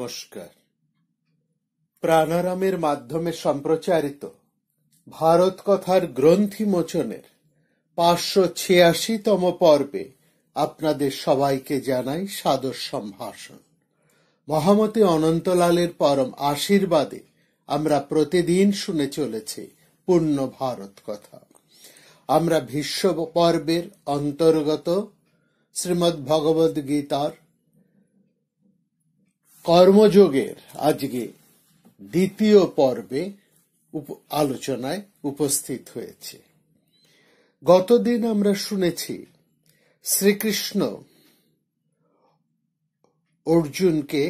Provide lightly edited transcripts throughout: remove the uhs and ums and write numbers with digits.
নমস্কার। প্রাণারামের মাধ্যমে সম্প্রচারিত ভারত কথার গ্রন্থি মোচনের 586তম পর্বে আপনাদের সবাইকে জানাই সাদর সম্ভাষণ। মহামতি অনন্তলালের পরম আশীর্বাদে আমরা প্রতিদিন শুনে চলেছি পূর্ণ ভারত কথা। আমরা ভীষ্ম পর্বের অন্তর্গত শ্রীমদ্ ভগবদ গীতার কর্মযোগের আজকে দ্বিতীয় পর্বে আলোচনায় উপস্থিত হয়েছে। গতদিন আমরা শুনেছি শ্রীকৃষ্ণ অর্জুনকে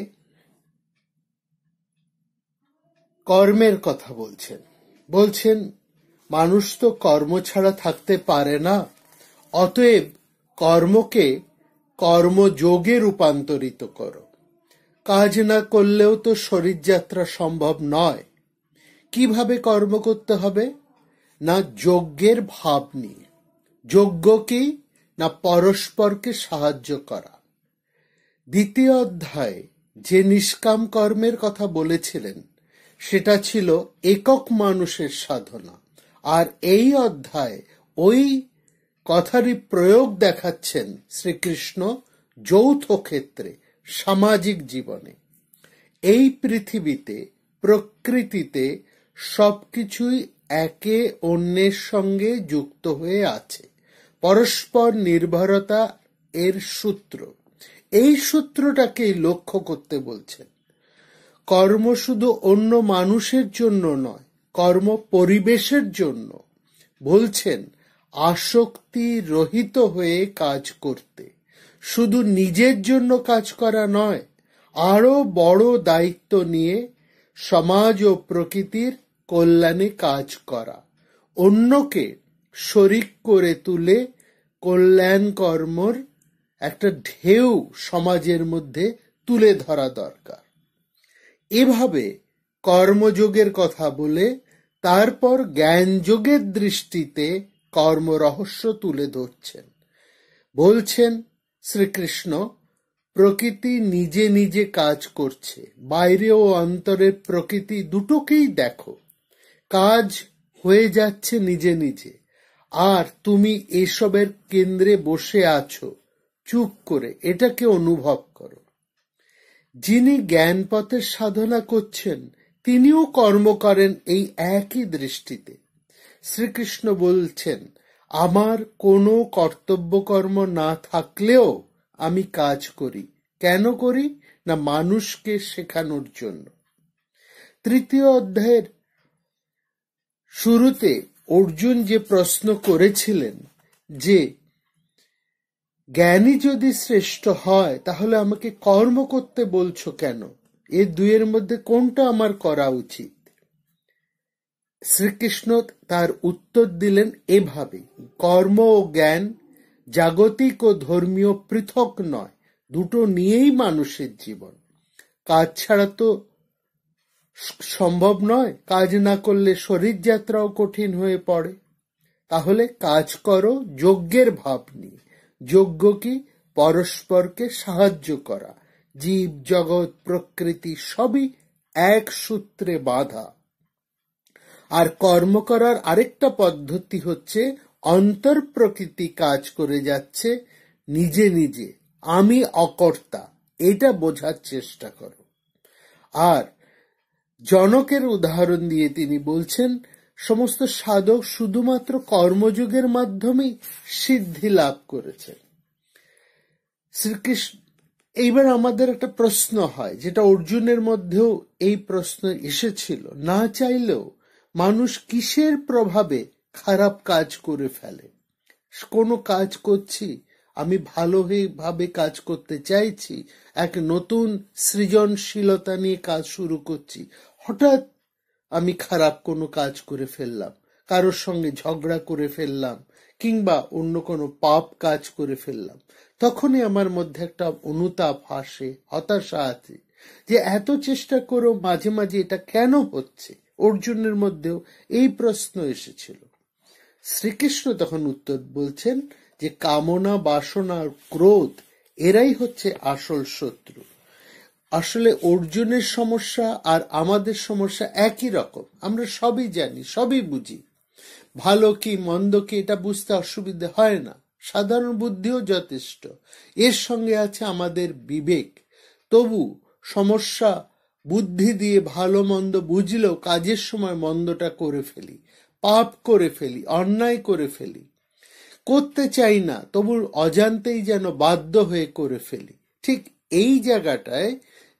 কর্মের কথা বলছেন মানুষ তো কর্ম ছাড়া থাকতে পারে না, অতএব কর্মকে কর্মযোগে রূপান্তরিত করো। কাজ না করলেও তো শরীরযাত্রা সম্ভব নয়। কিভাবে কর্ম করতে হবে? না যজ্ঞের ভাব নিয়ে। যজ্ঞ কি? না পরস্পরকে সাহায্য করা। দ্বিতীয় অধ্যায়ে যে নিষ্কাম কর্মের কথা বলেছিলেন সেটা ছিল একক মানুষের সাধনা, আর এই অধ্যায়ে ওই কথারই প্রয়োগ দেখাচ্ছেন শ্রীকৃষ্ণ যৌথ ক্ষেত্রে, সামাজিক জীবনে। এই পৃথিবীতে, প্রকৃতিতে সবকিছুই একে অন্যের সঙ্গে যুক্ত হয়ে আছে। পরস্পর নির্ভরতা এর সূত্র। এই সূত্রটাকেই লক্ষ্য করতে বলছেন। কর্ম শুধু অন্য মানুষের জন্য নয়, কর্ম পরিবেশের জন্য। বলছেন আসক্তি রহিত হয়ে কাজ করতে, শুধু নিজের জন্য কাজ করা নয়, আরো বড় দায়িত্ব নিয়ে সমাজ ও প্রকৃতির কল্যাণে কাজ করা, অন্যকে শরিক করে তুলে কল্যাণ কর্মর একটা ঢেউ সমাজের মধ্যে তুলে ধরা দরকার। এভাবে কর্মযোগের কথা বলে তারপর জ্ঞানযোগের দৃষ্টিতে কর্ম রহস্য তুলে ধরছেন। বলছেন শ্রীকৃষ্ণ, প্রকৃতি নিজে নিজে কাজ করছে, বাইরে ও অন্তরের প্রকৃতি দুটোকেই দেখো। কাজ হয়ে যাচ্ছে নিজে নিজে, আর তুমি এসবের কেন্দ্রে বসে আছো চুপ করে, এটাকে অনুভব করো। যিনি জ্ঞানপথের সাধনা করছেন তিনিও কর্ম করেন এই একই দৃষ্টিতে। শ্রীকৃষ্ণ বলছেন, আমার কোনো কর্তব্যকর্ম না থাকলেও আমি কাজ করি। কেন করি? না মানুষকে শেখানোর জন্য। তৃতীয় অধ্যায়ের শুরুতে অর্জুন যে প্রশ্ন করেছিলেন যে জ্ঞানী যদি শ্রেষ্ঠ হয় তাহলে আমাকে কর্ম করতে বলছো কেন? এই দুইয়ের মধ্যে কোনটা আমার করা উচিত? শ্রীকৃষ্ণ তার উত্তর দিলেন এভাবে, কর্ম ও জ্ঞান জাগতিক ও ধর্মীয় পৃথক নয়, দুটো নিয়েই মানুষের জীবন। কাজ ছাড়া তো সম্ভব নয়, কাজ না করলে শরীরযাত্রাও কঠিন হয়ে পড়ে। তাহলে কাজ করো যজ্ঞের ভাব নিয়ে। যজ্ঞ কি? পরস্পরকে সাহায্য করা। জীব জগৎ প্রকৃতি সবই এক সূত্রে বাঁধা। আর কর্ম করার আরেকটা পদ্ধতি হচ্ছে অন্তর প্রকৃতি কাজ করে যাচ্ছে নিজে নিজে, আমি অকর্তা, এটা বোঝার চেষ্টা করো। আর জনকের উদাহরণ দিয়ে তিনি বলছেন সমস্ত সাধক শুধুমাত্র কর্মযোগের মাধ্যমেই সিদ্ধি লাভ করেছেন। শ্রীকৃষ্ণ, এইবার আমাদের একটা প্রশ্ন হয়, যেটা অর্জুনের মধ্যেও এই প্রশ্ন এসেছিল, না চাইলেও মানুষ কিসের প্রভাবে খারাপ কাজ করে ফেলে? কোনো কাজ করছি, আমি ভালোভাবে কাজ করতে চাইছি, এক নতুন সৃজনশীলতা নিয়ে কাজ শুরু করছি, হঠাৎ আমি খারাপ কোনো কাজ করে ফেললাম, কারোর সঙ্গে ঝগড়া করে ফেললাম, কিংবা অন্য কোনো পাপ কাজ করে ফেললাম। তখনই আমার মধ্যে একটা অনুতাপ আসে, হতাশা আছে যে এত চেষ্টা করেও মাঝে মাঝে এটা কেন হচ্ছে। অর্জুনের মধ্যেও এই প্রশ্ন এসেছিল। শ্রীকৃষ্ণ তখন উত্তর বলছেন যে কামনা, বাসনা, ক্রোধ এরাই হচ্ছে আসল শত্রু। আসলে অর্জুনের সমস্যা আর আমাদের সমস্যা একই রকম। আমরা সবই জানি, সবই বুঝি, ভালো কি মন্দ কি এটা বুঝতে অসুবিধা হয় না, সাধারণ বুদ্ধিও যথেষ্ট। এর সঙ্গে আছে আমাদের বিবেক। তবু সমস্যা, বুদ্ধি দিয়ে ভালো মন্দ বুঝলেও কাজের সময় মন্দটা করে ফেলি, পাপ করে ফেলি, অন্যায় করে ফেলি। করতে চাই না, তবু অজান্তেই যেন বাধ্য হয়ে করে ফেলি। ঠিক এই জায়গাটায়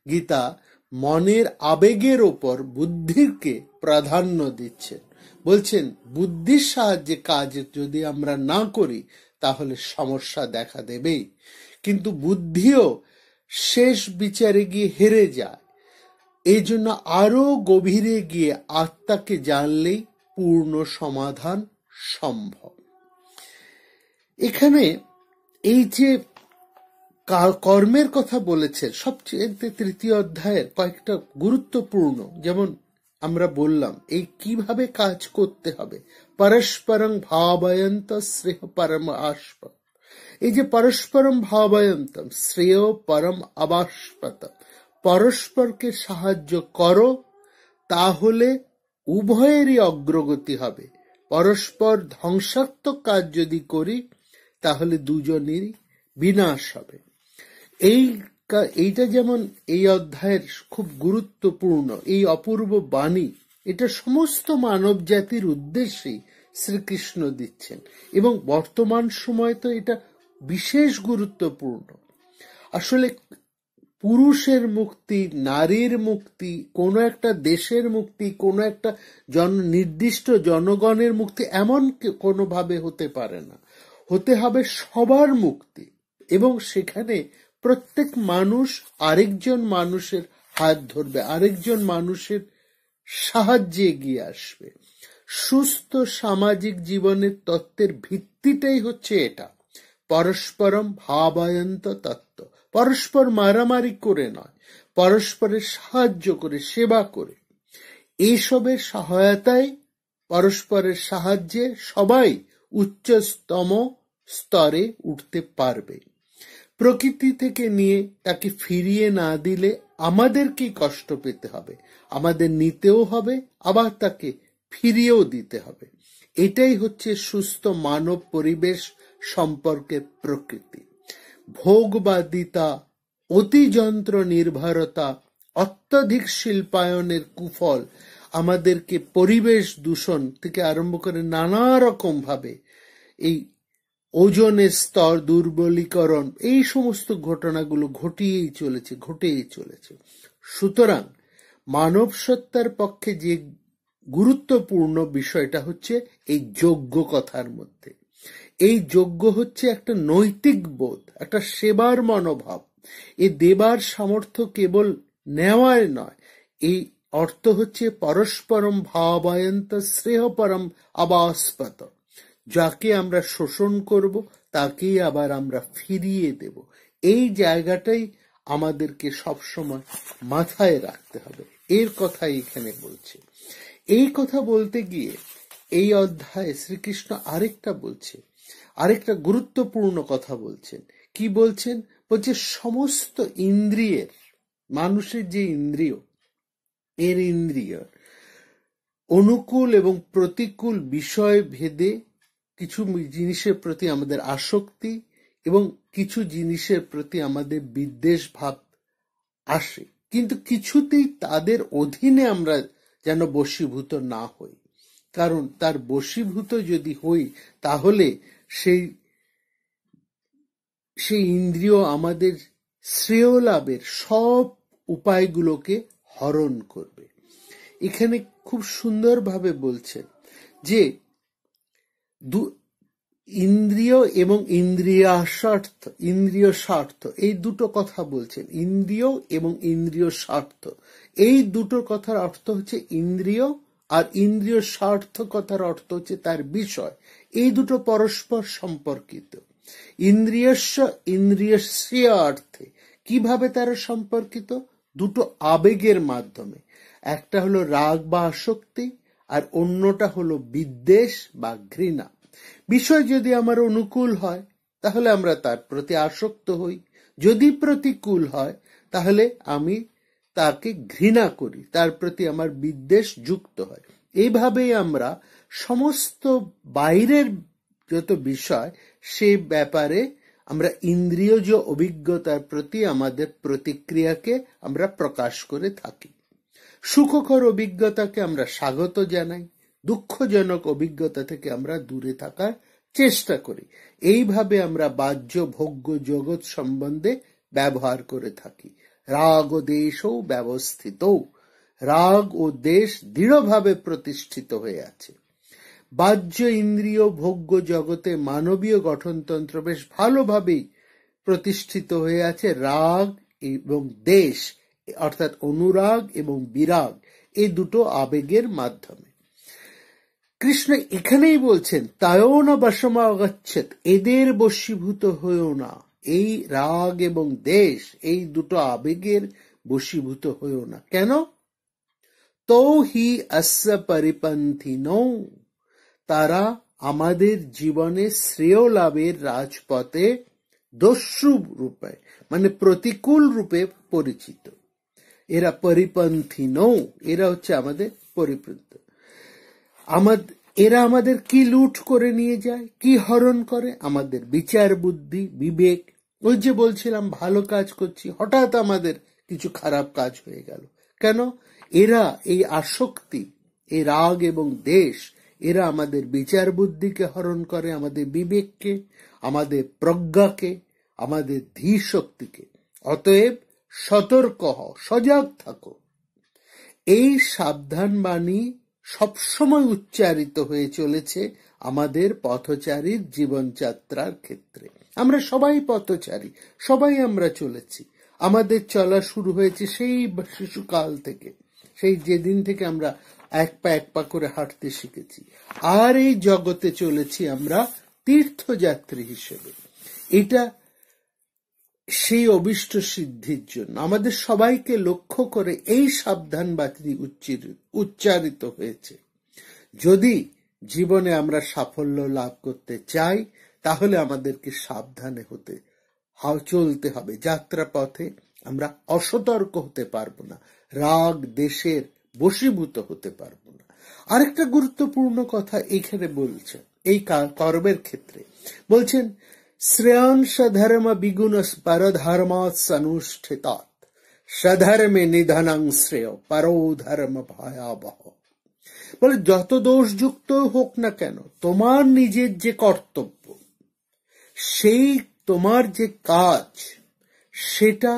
গীতা মনের আবেগের ওপর বুদ্ধিকে প্রাধান্য দিচ্ছেন। বলছেন বুদ্ধির সাহায্যে কাজ যদি আমরা না করি তাহলে সমস্যা দেখা দেবেই, কিন্তু বুদ্ধিও শেষ বিচারে গিয়ে হেরে যায়। এই জন্য আরো গভীরে গিয়ে আত্মাকে জানলেই পূর্ণ সমাধান সম্ভব। এখানে এই যে কর্মের কথা বলেছেন সবচেয়ে তৃতীয় অধ্যায়ের কয়েকটা গুরুত্বপূর্ণ, যেমন আমরা বললাম এই কিভাবে কাজ করতে হবে, পরস্পরং ভাবয়ন্ত শ্রেয় পরম আস্প। এই যে পরস্পরম ভাবয়ন্তম শ্রেয় পরম আবাস্পত, পরস্পরকে সাহায্য করো, তাহলে উভয়েরই অগ্রগতি হবে। পরস্পর ধ্বংসাত্মক কাজ যদি করি তাহলে দুজনেরই বিনাশ হবে। এইটা যেমন এই অধ্যায়ের খুব গুরুত্বপূর্ণ, এই অপূর্ব বাণী, এটা সমস্ত মানব জাতির উদ্দেশ্যেই শ্রীকৃষ্ণ দিচ্ছেন, এবং বর্তমান সময় তো এটা বিশেষ গুরুত্বপূর্ণ। আসলে পুরুষের মুক্তি, নারীর মুক্তি, কোনো একটা দেশের মুক্তি, কোনো একটা নির্দিষ্ট জনগণের মুক্তি এমন কোনোভাবে হতে পারে না। হতে হবে সবার মুক্তি, এবং সেখানে প্রত্যেক মানুষ আরেকজন মানুষের হাত ধরবে, আরেকজন মানুষের সাহায্যে এগিয়ে আসবে। সুস্থ সামাজিক জীবনের তত্ত্বের ভিত্তিটাই হচ্ছে এটা, পরস্পরম ভাবয়ন্ত তত্ত্ব। পরস্পর মারামারি করে নয়, পরস্পরের সাহায্য করে, সেবা করে। এইসবের সহায়তায়, পরস্পরের সাহায্যে সবাই উচ্চতম স্তরে উঠতে পারবে। প্রকৃতি থেকে নিয়ে তাকে ফিরিয়ে না দিলে আমাদেরকেই কষ্ট পেতে হবে, আমাদের নিতেও হবে, আবার তাকে ফিরিয়েও দিতে হবে। এটাই হচ্ছে সুস্থ মানব পরিবেশ সম্পর্কের প্রকৃতি। ভোগবাদিতা, অতিযন্ত্র নির্ভরতা, অত্যধিক শিল্পায়নের কুফল আমাদেরকে পরিবেশ দূষণ থেকে আরম্ভ করে নানা রকম ভাবে এই ওজনের স্তর দুর্বলীকরণ, এই সমস্ত ঘটনাগুলো ঘটেই চলেছে। সুতরাং মানব সত্তার পক্ষে যে গুরুত্বপূর্ণ বিষয়টা হচ্ছে এই যোগ্য কথার মধ্যে। এই যোগ্য হচ্ছে একটা নৈতিক বোধ, একটা সেবার মনোভাব। এই দেবার সামর্থ্য কেবল নেওয়ার নয়, এই অর্থ হচ্ছে পরস্পরম ভাবায়ন্ত শ্রেয় পরম আবাস্পত। যাকে আমরা শোষণ করব তাকেই আবার আমরা ফিরিয়ে দেব। এই জায়গাটাই আমাদেরকে সবসময় মাথায় রাখতে হবে। এর কথাই এখানে বলছে। এই কথা বলতে গিয়ে এই অধ্যায়ে শ্রীকৃষ্ণ আরেকটা গুরুত্বপূর্ণ কথা বলছেন। কি বলছেন? বলছে সমস্ত ইন্দ্রিয়ের, মানুষের যে ইন্দ্রিয়, এর ইন্দ্রিয় অনুকূল এবং প্রতিকূল বিষয় ভেদে কিছু জিনিসের প্রতি আমাদের আসক্তি এবং কিছু জিনিসের প্রতি আমাদের বিদ্বেষ ভাব আসে, কিন্তু কিছুতেই তাদের অধীনে আমরা যেন বশীভূত না হই। কারণ তার বশীভূত যদি হই তাহলে সেই ইন্দ্রিয় আমাদের শ্রেয় লাভের সব উপায়গুলোকে হরণ করবে। এখানে খুব সুন্দরভাবে বলছেন যে ইন্দ্রিয় এবং ইন্দ্রিয় স্বার্থ, এই দুটো কথা বলছেন। ইন্দ্রিয় এবং ইন্দ্রিয় স্বার্থ, এই দুটো কথার অর্থ হচ্ছে ইন্দ্রিয়, আর ইন্দ্রিয় স্বার্থ কথার অর্থ হচ্ছে তার বিষয়। এই দুটো পরস্পর সম্পর্কিত। ইন্দ্রিয়স্য ইন্দ্রিয়স্য অর্থে কিভাবে তারা সম্পর্কিত? দুটো আবেগের মাধ্যমে। একটা হলো রাগ বা আসক্তি, আর অন্যটা হলো বিদ্বেষ বা ঘৃণা। বিষয় যদি আমার অনুকূল হয় তাহলে আমরা তার প্রতি আসক্ত হই, যদি প্রতিকূল হয় তাহলে আমি তাকে ঘৃণা করি, তার প্রতি আমার বিদ্বেষ যুক্ত হয়। এইভাবেই আমরা সমস্ত বাইরের যত বিষয় সে ব্যাপারে আমরা ইন্দ্রিয়জ অভিজ্ঞতার প্রতি আমাদের প্রতিক্রিয়াকে আমরা প্রকাশ করে থাকি। সুখকর অভিজ্ঞতাকে আমরা স্বাগত জানাই, দুঃখজনক অভিজ্ঞতা থেকে আমরা দূরে থাকার চেষ্টা করি। এইভাবে আমরা বাহ্য ভোগ্য জগৎ সম্বন্ধে ব্যবহার করে থাকি। রাগ ও দেশও ব্যবস্থিত, রাগ ও দেশ দৃঢ়ভাবে প্রতিষ্ঠিত হয়ে আছে। বাহ্য ইন্দ্রিয় ভোগ্য জগতে মানবীয় গঠনতন্ত্র বেশ ভালোভাবেই প্রতিষ্ঠিত হয়ে আছে রাগ এবং দেশ, অর্থাৎ অনুরাগ এবং বিরাগ, এই দুটো আবেগের মাধ্যমে। কৃষ্ণ এখানেই বলছেন তায়ও না বশমা অগচ্ছেত, এদের বশীভূত হয়েও না। এই রাগ এবং দেশ, এই দুটো আবেগের বশীভূত হয়েও না। কেন? তো হি অস্য পরিপন্থিনো, তারা আমাদের জীবনে শ্রেয় লাভের রাজপথে দস্যু রূপে মানে প্রতিকূল রূপে পরিচিত। এরা পরিপন্থী নৌ, এরা হচ্ছে আমাদের পরিপন্থী। এরা আমাদের কি লুট করে নিয়ে যায়, কি হরণ করে? আমাদের বিচার বুদ্ধি, বিবেক। ওই যে বলছিলাম ভালো কাজ করছি, হঠাৎ আমাদের কিছু খারাপ কাজ হয়ে গেল। কেন? এরা এই আসক্তি, এই রাগ এবং দেশ, এরা আমাদের বিচার বুদ্ধিকে হরণ করে, আমাদের বিবেককে, আমাদের প্রজ্ঞাকে, আমাদের ধীর শক্তিকে। অতএব সতর্ক হও, সজাগ থাকো। এই সাবধান বাণী সবসময় উচ্চারিত হয়ে চলেছে আমাদের পথচারীর জীবনযাত্রার ক্ষেত্রে। আমরা সবাই পথচারী, সবাই আমরা চলেছি। আমাদের চলা শুরু হয়েছে সেই শিশুকাল থেকে, সেই যেদিন থেকে আমরা এক পা করে হাঁটতে শিখেছি। আর এই জগতে চলেছি আমরা তীর্থযাত্রী হিসেবে। এটা সেই অভিষ্ট সিদ্ধির জন্য আমাদের সবাইকে লক্ষ্য করে এই সাবধান বাণী উচ্চারিত হয়েছে। যদি জীবনে আমরা সাফল্য লাভ করতে চাই, তাহলে আমাদেরকে সাবধানে চলতে হবে। যাত্রা পথে আমরা অসতর্ক হতে পারবো না, রাগ দেশের বশীভূত হতে পারবো না। আরেকটা গুরুত্বপূর্ণ কথা এখানে বলছেন, এই কর্মের ক্ষেত্রে বলছেন শ্রেয়ান সধর্ম বিগুণ পরধর্মাৎ সনুষ্ঠিতাৎ সধর্মে নিধনং শ্রেয় পরো ধর্ম ভয়াবহ। বলে যত দোষযুক্ত হোক না কেন, তোমার নিজের যে কর্তব্য, সেই তোমার যে কাজ, সেটা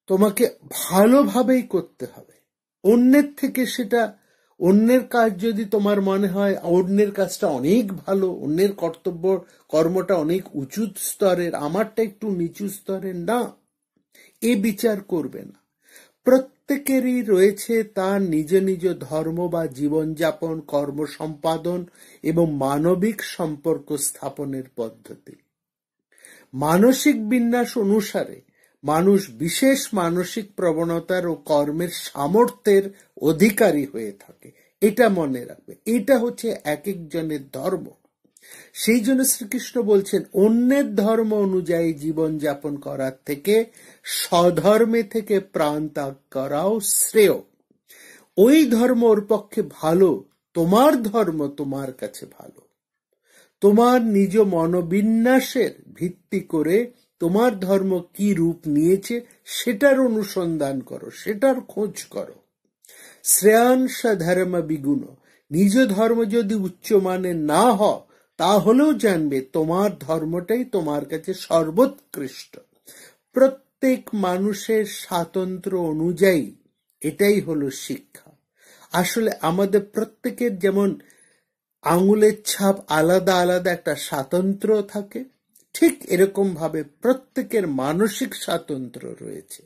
তোমাকে ভালোভাবেই করতে হবে। অন্যের থেকে সেটা, অন্যের কাজ যদি তোমার মনে হয় অন্যের কাজটা অনেক ভালো, অন্যের কর্মটা অনেক উঁচু স্তরের, আমারটা একটু নিচু স্তরের, না, এ বিচার করবে না। প্রত্যেকেরই রয়েছে তার নিজ নিজ ধর্ম বা জীবনযাপন, কর্ম সম্পাদন এবং মানবিক সম্পর্ক স্থাপনের পদ্ধতি। মানসিক বিন্যাস অনুসারে মানুষ বিশেষ মানসিক প্রবণতার ও কর্মের সামর্থ্যের অধিকারী হয়ে থাকে। এটা মনে রাখবে, এটা হচ্ছে এক একজনের ধর্ম। সেই জন্য শ্রীকৃষ্ণ বলছেন অন্যের ধর্ম অনুযায়ী জীবনযাপন করার থেকে স্বধর্মে থেকে প্রাণ ত্যাগ করাও শ্রেয়। ওই ধর্ম ওর পক্ষে ভালো, তোমার ধর্ম তোমার কাছে ভালো। তোমার নিজ মনোবিন্যাসের ভিত্তি করে তোমার ধর্ম কি রূপ নিয়েছে সেটার অনুসন্ধান করো, সেটার খোঁজ করো। শ্রেয়ান সধর্ম বিগুণ, নিজ ধর্ম যদি উচ্চমানের না হয়, তাহলেও জানবে তোমার ধর্মটাই তোমার কাছে সর্বোৎকৃষ্ট। প্রত্যেক মানুষের স্বাতন্ত্র্য অনুযায়ী এটাই হলো শিক্ষা। আসলে আমাদের প্রত্যেকের যেমন আঙুলের ছাপ আলাদা আলাদা একটা স্বাতন্ত্র্য থাকে, ঠিক এরকম ভাবে প্রত্যেকের মানসিক স্বাতন্ত্র্য রয়েছে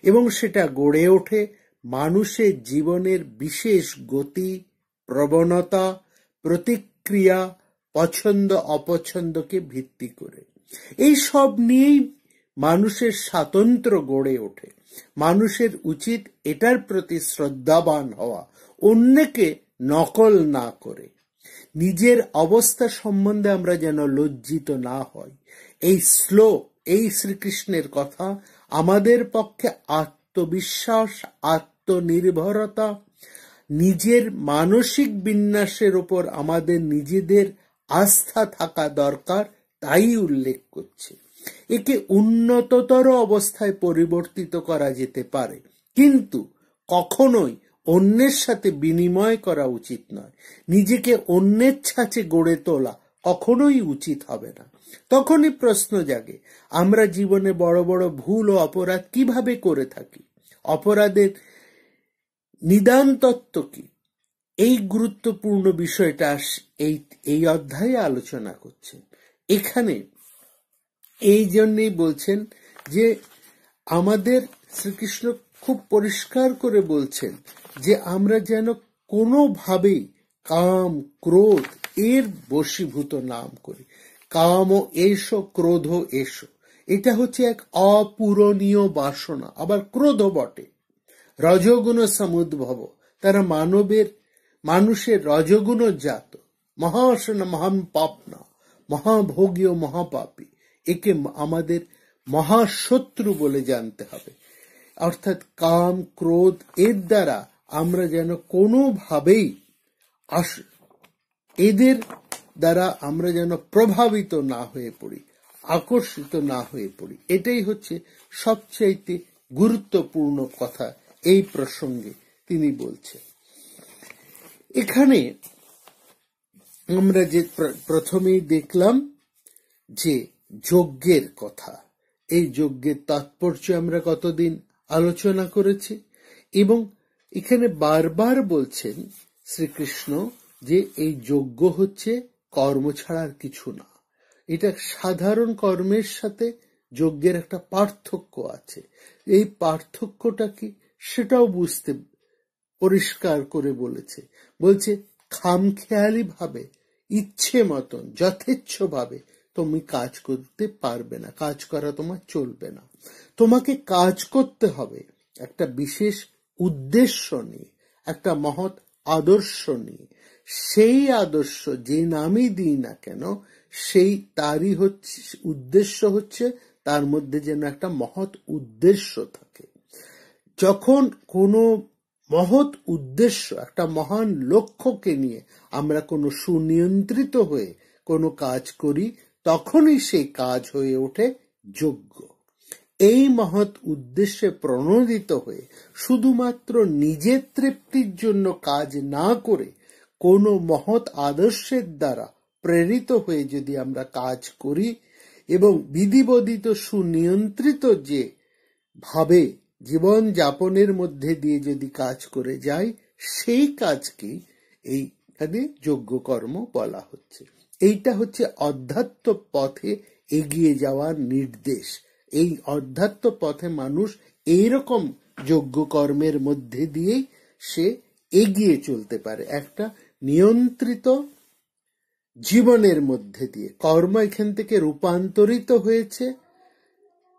এবং সেটা গড়ে ওঠে মানুষের জীবনের বিশেষ গতি, প্রবণতা, প্রতিক্রিয়া, পছন্দ অপছন্দকে ভিত্তি করে। এই সব নিয়েই মানুষের স্বাতন্ত্র্য গড়ে ওঠে। মানুষের উচিত এটার প্রতি শ্রদ্ধাবান হওয়া, অন্যকে নকল না করে। নিজের অবস্থা সম্বন্ধে আমরা যেন লজ্জিত না হই। এই শ্লোক, এই শ্রীকৃষ্ণের কথা আমাদের পক্ষে আত্মবিশ্বাস, আত্মনির্ভরতা, নিজের মানসিক বিন্যাসের উপর আমাদের নিজেদের আস্থা থাকা দরকার, তাই উল্লেখ করছে। একে উন্নততর অবস্থায় পরিবর্তিত করা যেতে পারে, কিন্তু কখনোই অন্যের সাথে বিনিময় করা উচিত নয়। নিজেকে অন্যের ছাঁচে গড়ে তোলা কখনোই উচিত হবে না। তখনই প্রশ্ন জাগে, আমরা জীবনে বড় বড় ভুল ও অপরাধ কিভাবে করে থাকি? অপরাধের নিদান তত্ত্ব কি? এই গুরুত্বপূর্ণ বিষয়টা এই অধ্যায়ে আলোচনা করছে। এখানে এই জন্যই বলছেন যে আমাদের শ্রীকৃষ্ণ খুব পরিষ্কার করে বলছেন যে আমরা যেন কোনোভাবেই কাম, ক্রোধ এর বশীভূত নাম করি। কাম ও এসো, ক্রোধ এসো, এটা হচ্ছে এক অপূরণীয় বাসনা। আবার ক্রোধ বটে, রজগুণ সমুদ্ভব, তারা মানুষের রজগুণ জাত। মহাসনা মহান পাপনা, মহাভোগী ও মহাপাপী। একে আমাদের মহাশত্রু বলে জানতে হবে। অর্থাৎ কাম, ক্রোধ এর দ্বারা আমরা যেন কোনোভাবেই এদের দ্বারা আমরা যেন প্রভাবিত না হয়ে পড়ি, আকর্ষিত না হয়ে পড়ি। এটাই হচ্ছে সবচাইতে গুরুত্বপূর্ণ কথা এই প্রসঙ্গে তিনি বলছেন। এখানে আমরা যে প্রথমেই দেখলাম যে যজ্ঞের কথা, এই যজ্ঞের তাৎপর্য আমরা কতদিন আলোচনা করেছি, এবং এখানে বারবার বলছেন শ্রীকৃষ্ণ যে এই যজ্ঞ হচ্ছে কর্ম ছাড়ার কিছু না। এটা সাধারণ কর্মের সাথে যজ্ঞের একটা পার্থক্য আছে। এই পার্থক্যটা কি সেটাও বুঝতে পরিষ্কার করে বলছে খামখেয়ালি ভাবে, ইচ্ছে মতন, যথেচ্ছ ভাবে তুমি কাজ করতে পারবে না, কাজ করা তোমার চলবে না। তোমাকে কাজ করতে হবে একটা বিশেষ উদ্দেশ্য নিয়ে, একটা মহৎ আদর্শ নিয়ে। সেই আদর্শ যে নামই দিই না কেন, সেই তারই হচ্ছে উদ্দেশ্য, হচ্ছে তার মধ্যে যেন একটা মহৎ উদ্দেশ্য থাকে। যখন কোনো মহৎ উদ্দেশ্য, একটা মহান লক্ষ্যকে নিয়ে আমরা কোনো সুনিয়ন্ত্রিত হয়ে কোনো কাজ করি, তখনই সেই কাজ হয়ে ওঠে যজ্ঞ। এই মহৎ উদ্দেশ্যে প্রণোদিত হয়ে শুধুমাত্র নিজের তৃপ্তির জন্য কাজ না করে কোনো মহৎ আদর্শের দ্বারা প্রেরিত হয়ে যদি আমরা কাজ করি এবং বিধিবর্ধিত সুনিয়ন্ত্রিত যে ভাবে জীবন যাপনের মধ্যে দিয়ে যদি কাজ করে যাই, সেই কাজকে এইখানে যজ্ঞ কর্ম বলা হচ্ছে। এইটা হচ্ছে অধ্যাত্ম পথে এগিয়ে যাওয়ার নির্দেশ। এই অধ্যাত্ম পথে মানুষ এইরকম যজ্ঞ কর্মের মধ্যে দিয়েই সে এগিয়ে চলতে পারে, একটা নিয়ন্ত্রিত জীবনের মধ্যে দিয়ে। কর্ম এখান থেকে রূপান্তরিত হয়েছে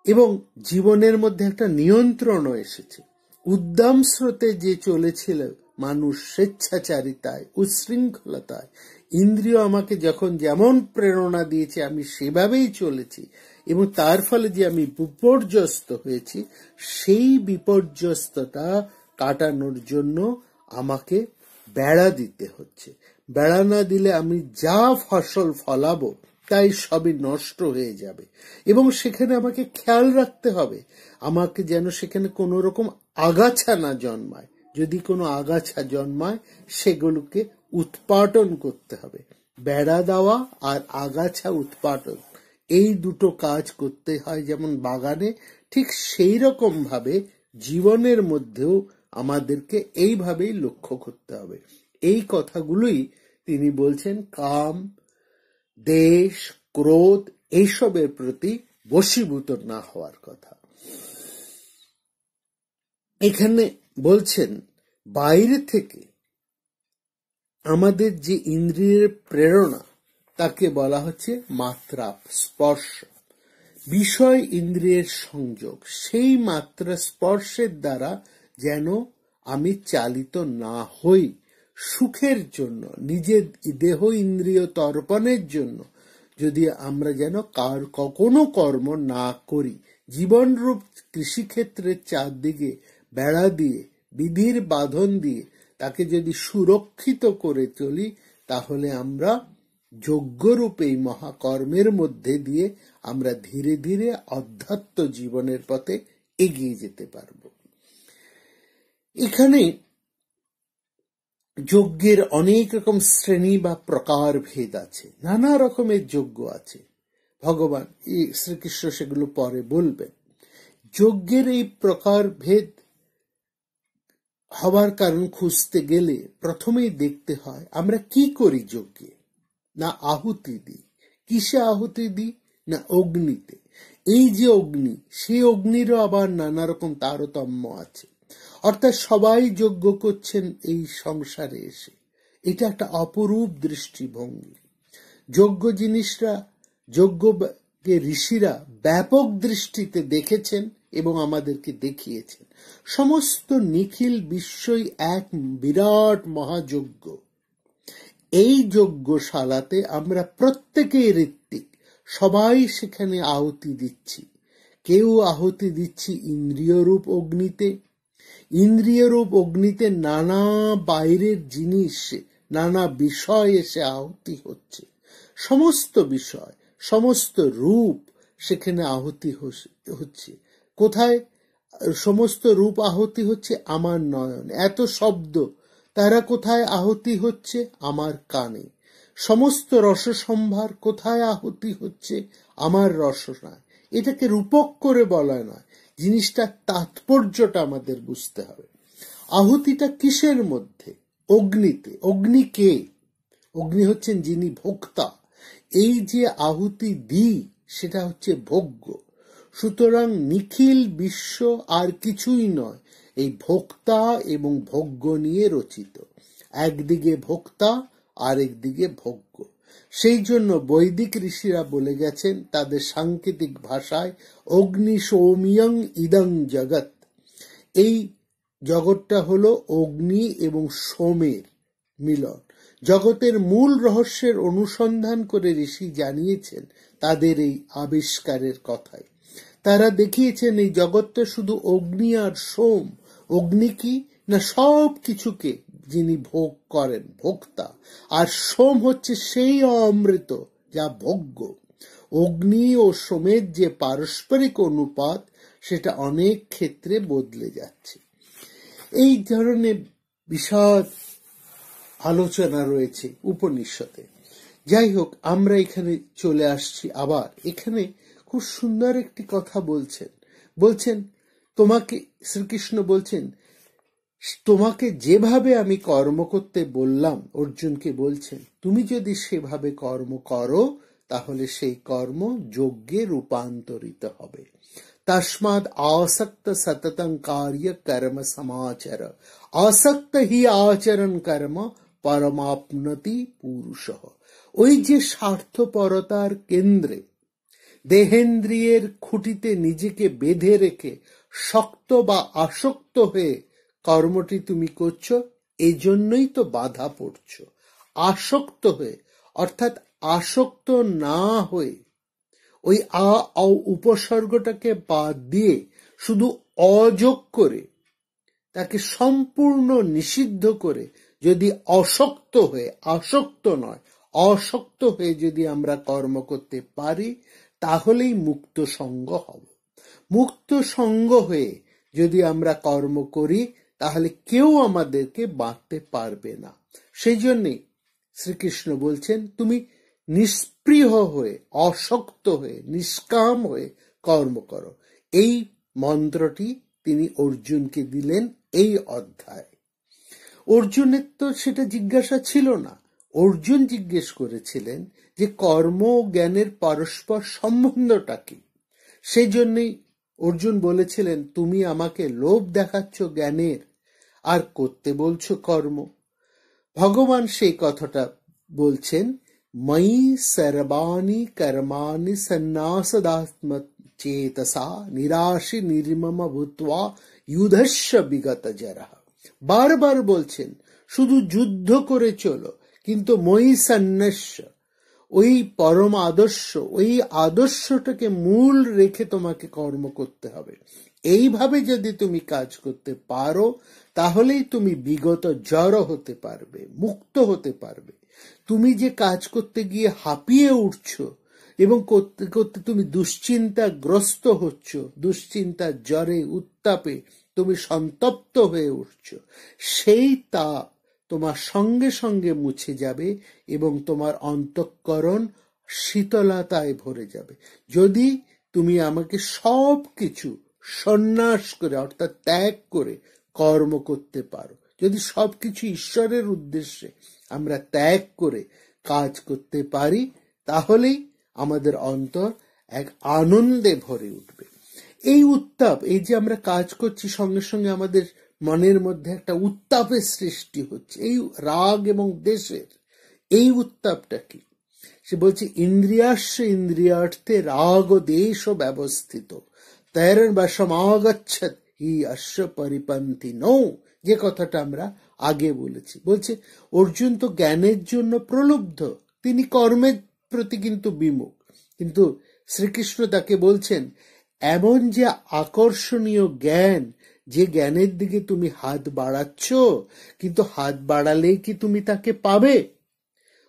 এবং জীবনের মধ্যে একটা নিয়ন্ত্রণও এসেছে। উদ্দাম স্রোতে যে চলেছিল মানুষ স্বেচ্ছাচারিতায়, উচ্ছৃঙ্খলতায়, ইন্দ্রিয় আমাকে যখন যেমন প্রেরণা দিয়েছে আমি সেভাবেই চলেছি, এবং তার ফলে যে আমি বিপর্যস্ত হয়েছি, সেই বিপর্যস্ততা কাটানোর জন্য আমাকে বেড়া দিতে হচ্ছে। বেড়া না দিলে আমি যা ফসল ফলাবো তাই সবই নষ্ট হয়ে যাবে, এবং সেখানে আমাকে খেয়াল রাখতে হবে আমাকে যেন সেখানে কোনো রকম আগাছা না জন্মায়। যদি কোনো আগাছা জন্মায় সেগুলোকে উৎপাটন করতে হবে। বেড়া দেওয়া আর আগাছা উৎপাটন, এই দুটো কাজ করতে হয় যেমন বাগানে, ঠিক সেই রকম ভাবে জীবনের মধ্যেও আমাদেরকে এইভাবেই লক্ষ্য করতে হবে। এই কথাগুলোই তিনি বলছেন কাম, দেশ, ক্রোধ এইসবের প্রতি বশীভূত না হওয়ার কথা। এখানে বলছেন বাইরে থেকে আমাদের যে ইন্দ্রিয়ের প্রেরণা, তাকে বলা হচ্ছে মাত্রা, স্পর্শ, বিষয় ইন্দ্রিয়ের সংযোগ। সেই মাত্রা স্পর্শের দ্বারা যেন আমি চালিত না হই সুখের জন্য, নিজের দেহ ইন্দ্রিয় তর্পণের জন্য যদি আমরা যেন কোনো কর্ম না করি, জীবনরূপ কৃষিক্ষেত্রের চারদিকে বেড়া দিয়ে, বিধির বাঁধন দিয়ে তাকে যদি সুরক্ষিত করে চলি, তাহলে আমরা যজ্ঞরূপ এই মহাকর্মের মধ্যে দিয়ে আমরা ধীরে ধীরে অধ্যাত্ম জীবনের পথে এগিয়ে যেতে পারব। এখানে যজ্ঞের অনেক রকম শ্রেণী বা প্রকার ভেদ আছে, নানা রকমের যজ্ঞ আছে। ভগবান শ্রীকৃষ্ণ সেগুলো পরে বলবেন। যজ্ঞের এই প্রকার ভেদ হবার কারণ খুঁজতে গেলে প্রথমেই দেখতে হয় আমরা কি করি যজ্ঞে। না আহুতি দিই, কিসে আহুতি দিই? না অগ্নিতে। এই যে অগ্নি, সেই অগ্নিরও আবার নানা রকম তারতম্য আছে। অর্থাৎ সবাই যজ্ঞ করছেন এই সংসারে এসে, এটা একটা অপরূপ দৃষ্টিভঙ্গি। যজ্ঞ জিনিসরা, যজ্ঞকে ঋষিরা ব্যাপক দৃষ্টিতে দেখেছেন এবং আমাদেরকে দেখিয়েছেন। সমস্ত নিখিল বিশ্বই এক বিরাট মহাযজ্ঞ। এই যজ্ঞশালাতে আমরা প্রত্যেকেই ঋত্বিক, সবাই সেখানে আহুতি দিচ্ছি। কেউ আহুতি দিচ্ছি ইন্দ্রিয়রূপ অগ্নিতে। ইন্দ্রিয়রূপ অগ্নিতে নানা বাইরের জিনিস, নানা বিষয় এসে আহুতি হচ্ছে। সমস্ত বিষয়, সমস্ত রূপ সেখানে আহুতি হচ্ছে। কোথায় সমস্ত রূপ আহুতি হচ্ছে? আমার নয়ন। এত শব্দ, তারা কোথায় আহুতি হচ্ছে? আমার কানে। সমস্ত রসসম্ভার কোথায় আহুতি হচ্ছে? আমার রসনায়। এটাকে রূপক করে বলা নয়, জিনিসটার তাৎপর্যটা আমাদের বুঝতে হবে। আহুতিটা কিসের মধ্যে? অগ্নিতে। অগ্নি কে? অগ্নি হচ্ছেন যিনি ভোক্তা। এই যে আহুতি দিই, সেটা হচ্ছে ভোগ্য। সুতরাং নিখিল বিশ্ব আর কিছুই নয়, এই ভোক্তা এবং ভোগ্য নিয়ে রচিত। একদিকে ভোক্তা, আরেকদিকে ভোগ্য। সেই জন্য বৈদিক ঋষিরা বলে গেছেন তাদের সাংকেতিক ভাষায়, অগ্নি সৌমিয়ং ইদং জগৎ। এই জগৎটা হলো অগ্নি এবং সোমের মিলন। জগতের মূল রহস্যের অনুসন্ধান করে ঋষি জানিয়েছেন তাদের এই আবিষ্কারের কথায়। তারা দেখিয়েছেন এই জগৎটা শুধু অগ্নি আর সোম। অগ্নি কি? না সব কিছুকে যিনি ভোগ করেন, ভোক্তা। আর সোম হচ্ছে সেই অমৃত যা ভোগ্য। অগ্নি ও সোমের যে পারস্পরিক অনুপাত, সেটা অনেক ক্ষেত্রে বদলে যাচ্ছে। এই ধরনের বিশদ আলোচনা রয়েছে উপনিষদে। যাই হোক, আমরা এখানে চলে আসছি আবার। এখানে খুব সুন্দর একটি কথা বলছেন তোমাকে, শ্রীকৃষ্ণ বলছেন, তোমাকে যেভাবে আমি কর্ম করতে বললাম, অর্জুনকে বলছেন, তুমি যদি সেভাবে কর্ম করো, তাহলে সেই কর্ম যজ্ঞে রূপান্তরিত হবে। তস্মাৎ আসক্ত সততং কার্য কর্ম সমাচর, আসক্ত হি আচরণ কর্ম পরমাপ্নতি পুরুষ। ওই যে স্বার্থপরতার কেন্দ্রে, দেহেন্দ্রিয়ের খুঁটিতে নিজেকে বেঁধে রেখে শক্ত বা আসক্ত হয়ে কর্মটি তুমি করছো, এই জন্যই তো বাধা পড়ছ। আসক্ত হয়ে, অর্থাৎ আসক্ত না হয়ে, ওই উপসর্গটাকে বাদ দিয়ে শুধু অযোগ করে, তাকে সম্পূর্ণ নিষিদ্ধ করে যদি অশক্ত হয়ে, আসক্ত নয় অশক্ত হয়ে যদি আমরা কর্ম করতে পারি, তাহলেই মুক্ত সঙ্গ হব। মুক্ত সঙ্গ হয়ে যদি আমরা কর্ম করি, তাহলে কেউ আমাদেরকে বাঁধতে পারবে না। সেই জন্যে শ্রীকৃষ্ণ বলছেন, তুমি নিষ্পৃহ হয়ে, অশক্ত হয়ে, নিষ্কাম হয়ে কর্ম করো। এই মন্ত্রটি তিনি অর্জুনকে দিলেন এই অধ্যায়। অর্জুনের তো সেটা জিজ্ঞাসা ছিল না। অর্জুন জিজ্ঞেস করেছিলেন যে কর্ম ও জ্ঞানের পরস্পর সম্বন্ধটা কি। সেই জন্যই অর্জুন বলেছিলেন, তুমি আমাকে লোভ দেখাচ্ছ জ্ঞানের, আর করতে বলছো কর্ম। ভগবান সেই কথাটা বলছেন, ময়ি সর্বাণি কর্মাণি সন্ন্যাসদাত্ম চেতসা নিরাশি নির্মম ভূত্বা যুধস্য বিগত জরা। বারবার বলছেন শুধু যুদ্ধ করে চলো, কিন্তু ময়ি সন্ন্যাস্য, ওই পরম আদর্শ, ওই আদর্শটাকে মূল রেখে তোমাকে কর্ম করতে হবে। এইভাবে যদি তুমি কাজ করতে পারো, তাহলেই তুমি বিগত জড় হতে পারবে, মুক্ত হতে পারবে। তুমি যে কাজ করতে গিয়ে হাঁপিয়ে উঠছো এবং করতে করতে তুমি দুশ্চিন্তাগ্রস্ত হচ্ছ, দুশ্চিন্তার জ্বরে উত্তাপে তুমি সন্তপ্ত হয়ে উঠছো, সেই তাপ তোমার সঙ্গে সঙ্গে মুছে যাবে এবং তোমার অন্তঃকরণ শীতলতায় ভরে যাবে। যদি তুমি আমাকে সব কিছু সন্ন্যাস করে, অর্থাৎ ত্যাগ করে কর্ম করতে পারো, যদি সবকিছু ঈশ্বরের উদ্দেশ্যে আমরা ত্যাগ করে কাজ করতে পারি, তাহলেই আমাদের অন্তর এক আনন্দে ভরে উঠবে। এই উত্তাপ, এই যে আমরা কাজ করছি, সঙ্গে সঙ্গে আমাদের মনের মধ্যে একটা উত্তাপের সৃষ্টি হচ্ছে, এই রাগ এবং দ্বেষের। এই উত্তাপটা কি? সে বলছে ইন্দ্রিয়াস্য ইন্দ্রিয়ার্থে রাগ ও দেশ ব্যবস্থিত তৈরন বা সমাগচ্ছত হি অশ্ব পরিপন্থী নৌ, যে কথাটা আমরা আগে বলেছি। বলছে অর্জুন তো জ্ঞানের জন্য প্রলুব্ধ, তিনি কর্মের প্রতি কিন্তু বিমুখ। কিন্তু শ্রীকৃষ্ণ তাকে বলছেন এমন যে আকর্ষণীয় জ্ঞান, যে জ্ঞানের দিকে তুমি হাত বাড়াচ্ছ, কিন্তু হাত বাড়ালেই কি তুমি তাকে পাবে?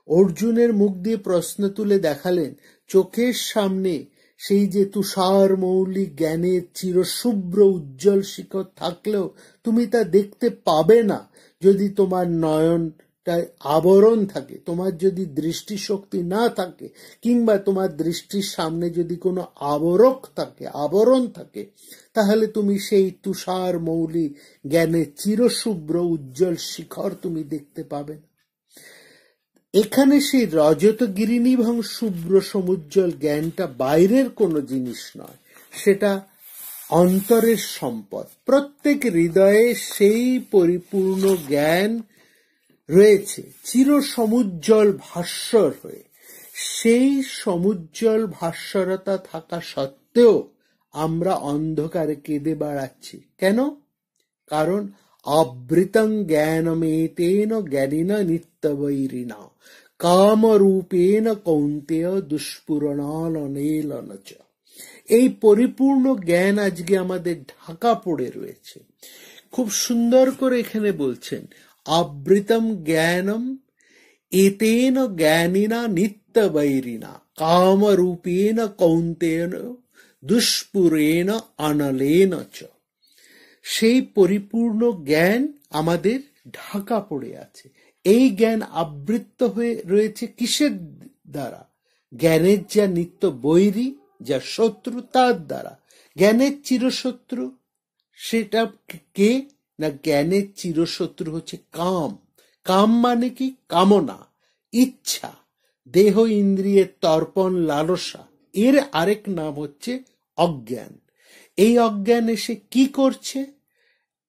অর্জুনের মুখ দিয়ে প্রশ্ন তুলে দেখালেন, চোখের সামনে সেই যে তুষার মৌলিক জ্ঞানের চিরশুভ্র উজ্জ্বল শিখর থাকলেও তুমি তা দেখতে পাবে না যদি তোমার নয়নটা আবরণ থাকে, তোমার যদি দৃষ্টিশক্তি না থাকে, কিংবা তোমার দৃষ্টির সামনে যদি কোনো আবরণ থাকে, তাহলে তুমি সেই তুষার মৌলিক জ্ঞানের চিরশুভ্র উজ্জ্বল শিখর তুমি দেখতে পাবে না। এখানে সেই রজত গিরিনিভং শুভ্র সমুজ্জ্বল জ্ঞানটা বাইরের কোনো জিনিস নয়, সেটা অন্তরের সম্পদ। প্রত্যেক হৃদয়ে সেই পরিপূর্ণ জ্ঞান রয়েছে চির সমুজ্জ্বল ভাস্বর হয়ে। সেই সমুজ্জ্বল ভাস্বরতা থাকা সত্ত্বেও আমরা অন্ধকারে কেঁদে বেড়াচ্ছি কেন? কারণ আবৃতং জ্ঞানমেতেন জ্ঞানিনা নিত্যবৈরিণা কামরূপেণ কৌন্তেয় দুষ্পুরণালনেলন চ। এই পরিপূর্ণ জ্ঞান আজকে আমাদের ঢাকা পড়ে রয়েছে। খুব সুন্দর করে এখানে বলছেন আবৃতম জ্ঞানম এতেন জ্ঞানিনা নিত্যবৈরিণা কামরূপেণ কৌন্তেয় দুষ্পুরেণ অনলেন চ। সেই পরিপূর্ণ জ্ঞান আমাদের ঢাকা পড়ে আছে। এই জ্ঞান আবৃত হয়ে রয়েছে কিসের দ্বারা? জ্ঞানের যা নিত্য বৈরী, যা শত্রু, তার দ্বারা। জ্ঞানের চিরশত্রু সেটা কে না? জ্ঞানের চিরশত্রু হচ্ছে কাম। কাম মানে কি? কামনা, ইচ্ছা, দেহ ইন্দ্রিয়ের তর্পণ, লালসা। এর আরেক নাম হচ্ছে অজ্ঞান। এই অজ্ঞান এসে কি করছে?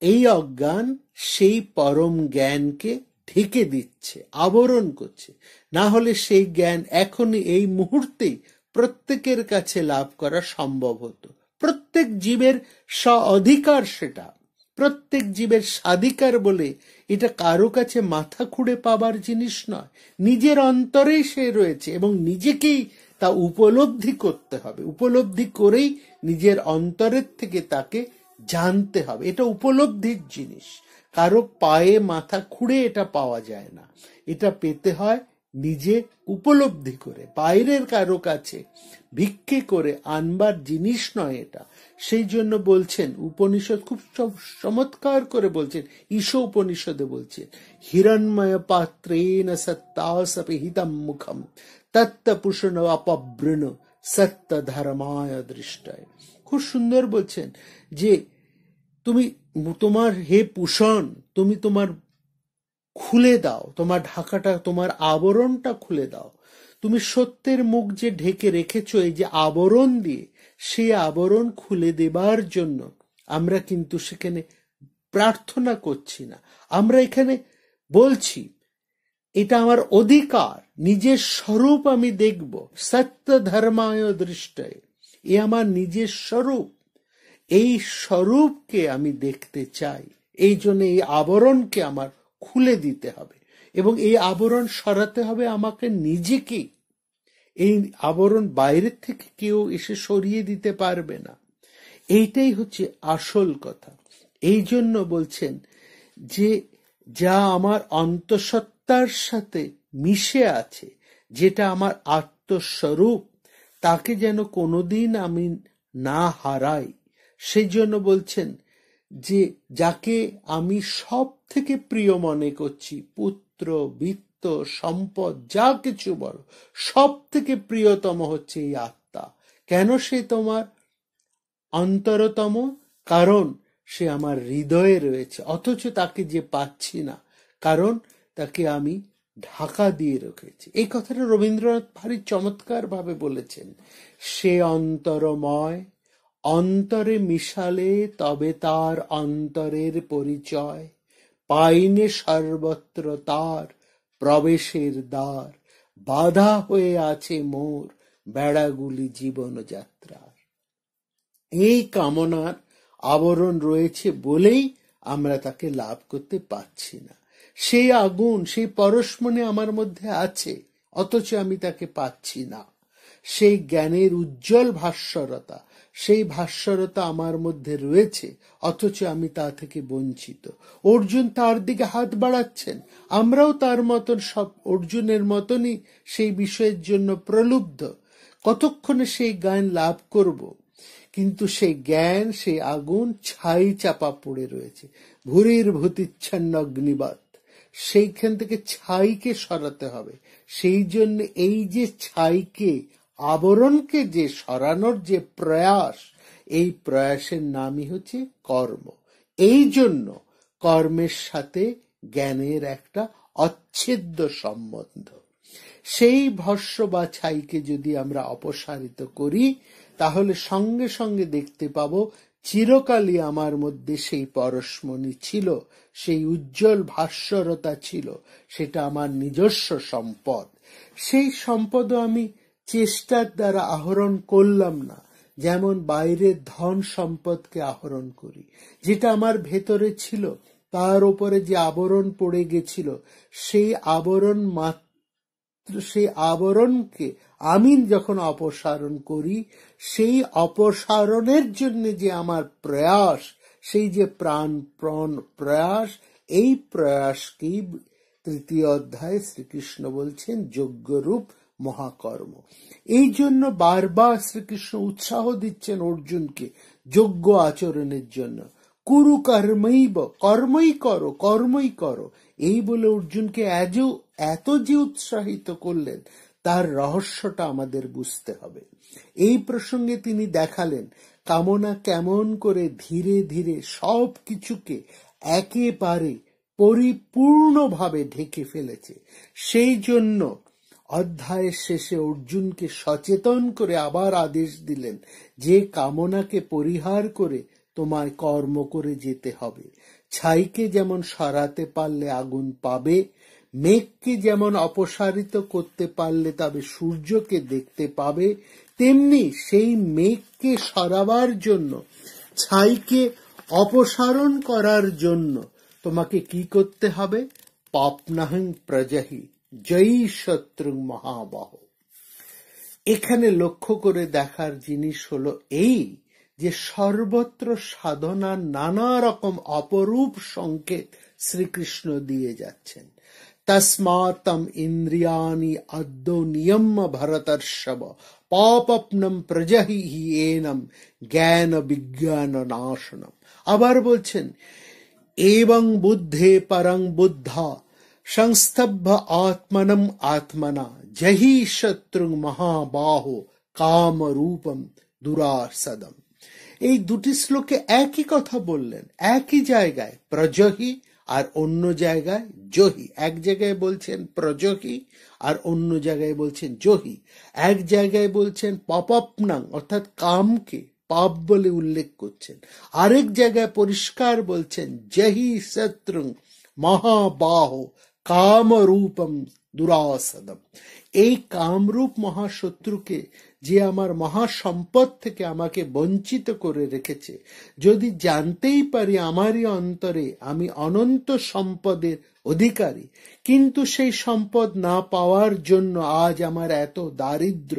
এই অজ্ঞান সেই পরম জ্ঞানকে ঢেকে দিচ্ছে, আবরণ করছে। না হলে সেই জ্ঞান এখনই এই মুহূর্তেই প্রত্যেকের কাছে লাভ করা সম্ভব হতো। প্রত্যেক জীবের স্ব-অধিকার সেটা, প্রত্যেক জীবের স্বাধিকার বলে এটা কারো কাছে মাথা খুঁড়ে পাবার জিনিস নয়। নিজের অন্তরেই সে রয়েছে এবং নিজেকেই তা উপলব্ধি করতে হবে। উপলব্ধি করেই নিজের অন্তরের থেকে তাকে জানতে হবে। এটা উপলব্ধির জিনিস, কারো পায়ে মাথা খুঁড়ে এটা পাওয়া যায় না। এটা পেতে হয় নিজে উপলব্ধি করে, বাইরের কারো কাছে ভিক্ষে করে আনবার জিনিস নয় এটা। সেই জন্য বলছেন উপনিষদ খুব চমৎকার করে বলছেন, ঈশ উপনিষদে বলছেন হিরণ্ময় পাত্রেণ সত্তাসপি হিতম মুখম তত্তপুষণ অপবৃণ সত্য ধর্মায় দৃষ্টায়। খুব সুন্দর বলছেন যে তুমি তোমার হে পুষণ, তুমি তোমার খুলে দাও, তোমার ঢাকাটা, তোমার আবরণটা খুলে দাও। তুমি সত্যের মুখ যে ঢেকে রেখেছো এই যে আবরণ দিয়ে, সেই আবরণ খুলে দেবার জন্য আমরা কিন্তু সেখানে প্রার্থনা করছি না। আমরা এখানে বলছি এটা আমার অধিকার, নিজের স্বরূপ আমি দেখব, সত্য ধর্মায় দৃষ্টায়। এ আমার নিজের স্বরূপ, এই স্বরূপকে আমি দেখতে চাই। এই জন্য এই আবরণকে আমার খুলে দিতে হবে এবং এই আবরণ সরাতে হবে আমাকে নিজেকে। এই আবরণ বাইরের থেকে কেউ এসে সরিয়ে দিতে পারবে না। এইটাই হচ্ছে আসল কথা। এই জন্য বলছেন যে যা আমার অন্তঃসত্ত্বার সাথে মিশে আছে, যেটা আমার আত্মস্বরূপ, তাকে যেন কোনোদিন আমি না হারাই। সেই জন্য বলছেন যে যাকে আমি সব থেকে প্রিয় মনে করছি, পুত্র, বিত্ত, সম্পদ, যা কিছু বলো, সব থেকে প্রিয়তম হচ্ছে এই আত্মা। কেন সে তোমার অন্তরতম? কারণ সে আমার হৃদয়ে রয়েছে, অথচ তাকে যে পাচ্ছি না, কারণ তাকে আমি ঢাকা দিয়ে রেখেছি। এই কথাটা রবীন্দ্রনাথ ভারী চমৎকার ভাবে বলেছেন। সে অন্তরময়, অন্তরে মিশালে তবে তার অন্তরের পরিচয়, পাইনে সর্বত্র তার প্রবেশের দ্বার, বাধা হয়ে আছে মোর বেড়াগুলি জীবনযাত্রার। এই কামনার আবরণ রয়েছে বলেই আমরা তাকে লাভ করতে পারছি না। সেই আগুন, সেই পরশমণি আমার মধ্যে আছে, অথচ আমি তাকে পাচ্ছি না। সেই জ্ঞানের উজ্জ্বল ভাস্বরতা, সেই ভাস্বরতা আমার মধ্যে রয়েছে, অথচ আমি তা থেকে বঞ্চিত। অর্জুন তার দিকে হাত বাড়াচ্ছেন, আমরাও তার মতন, সব অর্জুনের মতনই সেই বিষয়ের জন্য প্রলুব্ধ। কতক্ষণে সেই জ্ঞান লাভ করব? কিন্তু সেই জ্ঞান, সেই আগুন ছাই চাপা পড়ে রয়েছে, ভুরির ভূতিচ্ছন্ন অগ্নিবাত। সেইখান থেকে ছাইকে সরাতে হবে। সেই জন্য এই যে ছাইকে, আবরণকে যে সরানোর যে প্রয়াস, এই প্রয়াসের নামই হচ্ছে কর্ম। এই জন্য কর্মের সাথে জ্ঞানের একটা অচ্ছেদ্য সম্বন্ধ। সেই ভস্ম বা ছাইকে যদি আমরা অপসারিত করি, তাহলে সঙ্গে সঙ্গে দেখতে পাবো চিরকালই আমার মধ্যে সেই পরশমণি ছিল, সেই উজ্জ্বল ভাস্বরতা ছিল, সেটা আমার নিজস্ব সম্পদ। সেই সম্পদও আমি চেষ্টার দ্বারা আহরণ করলাম না, যেমন বাইরের ধন সম্পদকে আহরণ করি। যেটা আমার ভেতরে ছিল, তার উপরে যে আবরণ পড়ে গেছিল, সেই আবরণ সেই আবরণকে আমি যখন অপসারণ করি, সেই অপসারণের জন্য যে আমার প্রয়াস, সেই যে প্রাণপণ প্রয়াস, এই প্রয়াসকেই তৃতীয় অধ্যায়ে শ্রীকৃষ্ণ বলছেন যজ্ঞরূপ মহাকর্ম। এই জন্য বারবার শ্রীকৃষ্ণ উৎসাহ দিচ্ছেন অর্জুনকে যজ্ঞ আচরণের জন্য। কুরু কর্মৈব, কর্মই করো, কর্মই করো, এই বলে অর্জুনকে এত যে উৎসাহিত করলেন, তার রহস্যটা আমাদের বুঝতে হবে। এই প্রসঙ্গে তিনি দেখালেন কামনা কেমন করে ধীরে ধীরে সব কিছুকে একেবারে পরিপূর্ণভাবে ঢেকে ফেলেছে। সেই জন্য অধ্যায়ের শেষে অর্জুনকে সচেতন করে আবার আদেশ দিলেন যে কামনাকে পরিহার করে তোমায় কর্ম করে যেতে হবে। ছাইকে যেমন সরাতে পারলে আগুন পাবে, মেঘকে যেমন অপসারিত করতে পারলে তবে সূর্যকে দেখতে পাবে, তেমনি সেই মেঘকে সরাবার জন্য, ছাইকে অপসারণ করার জন্য তোমাকে কি করতে হবে? পাপনাহং প্রজাহি জয়ী শত্রু মহাবাহ। এখানে লক্ষ্য করে দেখার জিনিস হলো এই যে সর্বত্র সাধনার নানা রকম অপরূপ সংকেত শ্রীকৃষ্ণ দিয়ে যাচ্ছেন। তস্মাতম ইন্দ্রিয়ানি আদ্য নিয়ম্য ভরতর্ষভ পাপপ্নম প্রজহি এনম জ্ঞান বিজ্ঞান নাশনম। আবার বলছেন এবং বুদ্ধে পরং বুদ্ধা সংস্তব্ধ আত্মনম আত্মনা জহি শত্রু মহাবাহ কাম রূপম দুরাসদম। এই দুটি শ্লোকে একই কথা বললেন, একই জায়গায় প্রজহি আর অন্য জায়গায় জহি। এক জায়গায় বলছেন প্রজহি আর অন্য জায়গায় বলছেন জহি। এক জায়গায় বলছেন পাপপ্নাং অর্থাৎ কামকে পাপ বলে উল্লেখ করছেন, আরেক জায়গায় পরিষ্কার বলছেন জহি শত্রু মহাবাহ কামরূপম দুরাসদম। এই কামরূপ মহাশত্রুকে, যে আমার মহাসম্পদ থেকে আমাকে বঞ্চিত করে রেখেছে, যদি জানতেই পারি আমারই অন্তরে আমি অনন্ত সম্পদের অধিকারী, কিন্তু সেই সম্পদ না পাওয়ার জন্য আজ আমার এত দারিদ্র,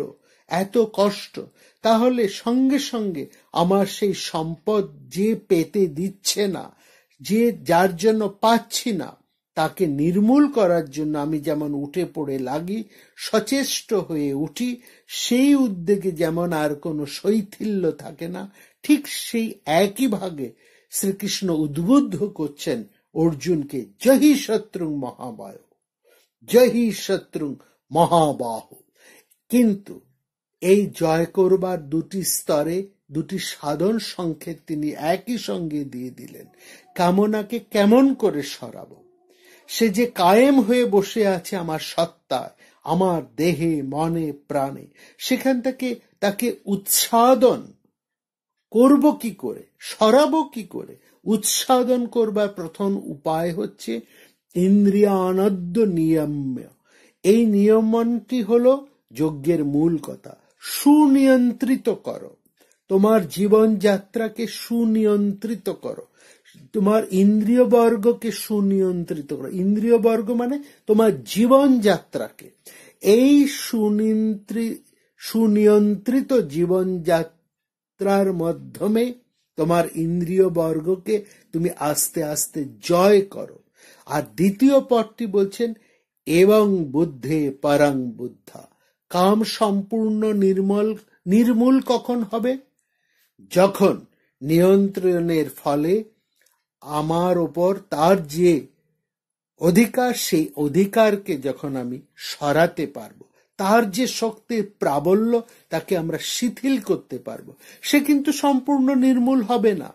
এত কষ্ট, তাহলে সঙ্গে সঙ্গে আমার সেই সম্পদ যে পেতে দিচ্ছে না, যে যার জন্য পাচ্ছি না, তাকে নির্মূল করার জন্য আমি যেমন উঠে পড়ে লাগি, সচেষ্ট হয়ে উঠি, সেই উদ্যোগে যেমন আর কোনো শৈথিল্য থাকে না, ঠিক সেই একই ভাগে শ্রীকৃষ্ণ উদ্বুদ্ধ করছেন অর্জুনকে, জহি শত্রুং মহাবাহ, জহি শত্রুং মহাবাহ। কিন্তু এই জয় করবার দুটি স্তরে দুটি সাধন সংকেত তিনি একই সঙ্গে দিয়ে দিলেন। কামনাকে কেমন করে সরাবো? সে যে কায়েম হয়ে বসে আছে আমার সত্তায়, আমার দেহে, মনে, প্রাণে, সেখান থেকে তাকে উৎসাদন করব কি করে, সরাবো কি করে? উৎসাদন করবার প্রথম উপায় হচ্ছে ইন্দ্রিয়ানদ্য নিয়ম্য। এই নিয়মনটি হলো যজ্ঞের মূল কথা। সুনিয়ন্ত্রিত করো, তোমার জীবন যাত্রাকে সুনিয়ন্ত্রিত করো, তোমার ইন্দ্রিয় বর্গকে সুনিয়ন্ত্রিত করো। ইন্দ্রিয় বর্গ মানে তোমার জীবন যাত্রাকে। এই সুনিয়ন্ত্রিত জীবন যাত্রার মাধ্যমে তোমার ইন্দ্রিয় বর্গকে তুমি আস্তে আস্তে জয় করো। আর দ্বিতীয় পদটি বলছেন এবং বুদ্ধে পরং বুদ্ধা। কাম সম্পূর্ণ নির্মূল কখন হবে? যখন নিয়ন্ত্রণের ফলে আমার ওপর তার যে অধিকার, সেই অধিকারকে যখন আমি সরাতে পারবো, তার যে শক্তির প্রাবল্য, তাকে আমরা শিথিল করতে পারবো। সে কিন্তু সম্পূর্ণ নির্মূল হবে না।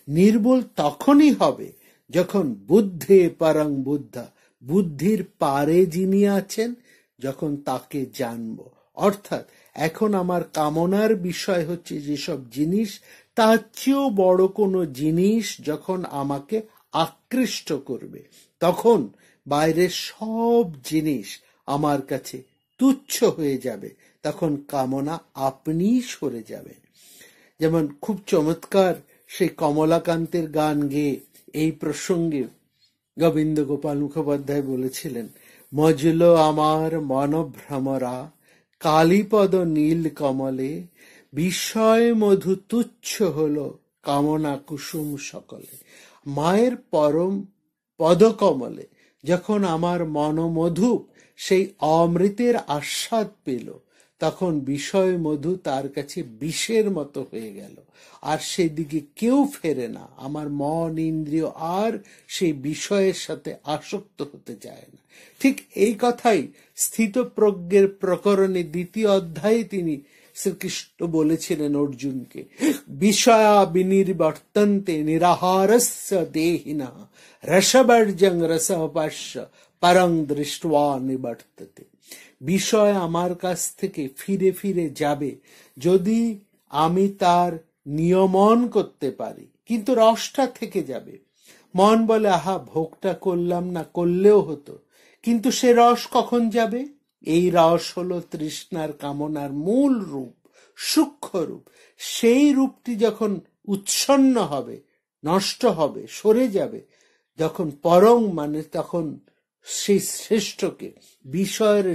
নির্মূল তখনই হবে যখন বুদ্ধে পরং বুদ্ধা, বুদ্ধির পারে যিনি আছেন, যখন তাকে জানবো। অর্থাৎ এখন আমার কামনার বিষয় হচ্ছে যেসব জিনিস, তার চেয়েও বড় কোনো জিনিস যখন আমাকে আকৃষ্ট করবে, তখন বাইরের সব জিনিস আমার কাছে তুচ্ছ হয়ে যাবে, তখন কামনা আপনিই সরে যাবে। যেমন খুব চমৎকার সেই কমলাকান্তের গান গেয়ে এই প্রসঙ্গে গোবিন্দ গোপাল মুখোপাধ্যায় বলেছিলেন, মজল আমার মনভ্রমরা কালীপদ নীল কমলে, বিষয় মধু তুচ্ছ হলো কামনা কুসুম সকলে। মায়ের পরম পদকমলে যখন আমার মনোমধু সেই অমৃতের আস্বাদ পেল, তখন বিষয় মধু তার কাছে বিষের মতো হয়ে গেল, আর সেদিকে কেউ ফেরে না। আমার মন ইন্দ্রিয় আর সেই বিষয়ের সাথে আসক্ত হতে চায় না। ঠিক এই কথাই স্থিতপ্রজ্ঞের প্রকরণে 2য় অধ্যায়ে তিনি শ্রীকৃষ্ণ বলেছিলেন অর্জুনকে, বিষয়া বিনির্বর্তন্তে নিরাহারস্য দেহিনঃ রসবর্জং রসপাস্য পরং দৃष्ट्वा নিবর্ততে। বিষয় আমার কাছ থেকে ফিরে ফিরে যাবে যদি আমি তার নিয়মন করতে পারি, কিন্তু রসটা থেকে যাবে। মন বলে, আহা, ভোগটা করলাম না, করলেও হতো, কিন্তু সে রস কখন যাবে? এই রস হলো তৃষ্ণার কামনার মূল রূপ, সূক্ষ্ম রূপ। সেই রূপটি যখন উচ্ছন্ন হবে, নষ্ট হবে, সরে যাবে, যখন পরং মানে তখন সেই শ্রেষ্ঠকে, বিষয়ের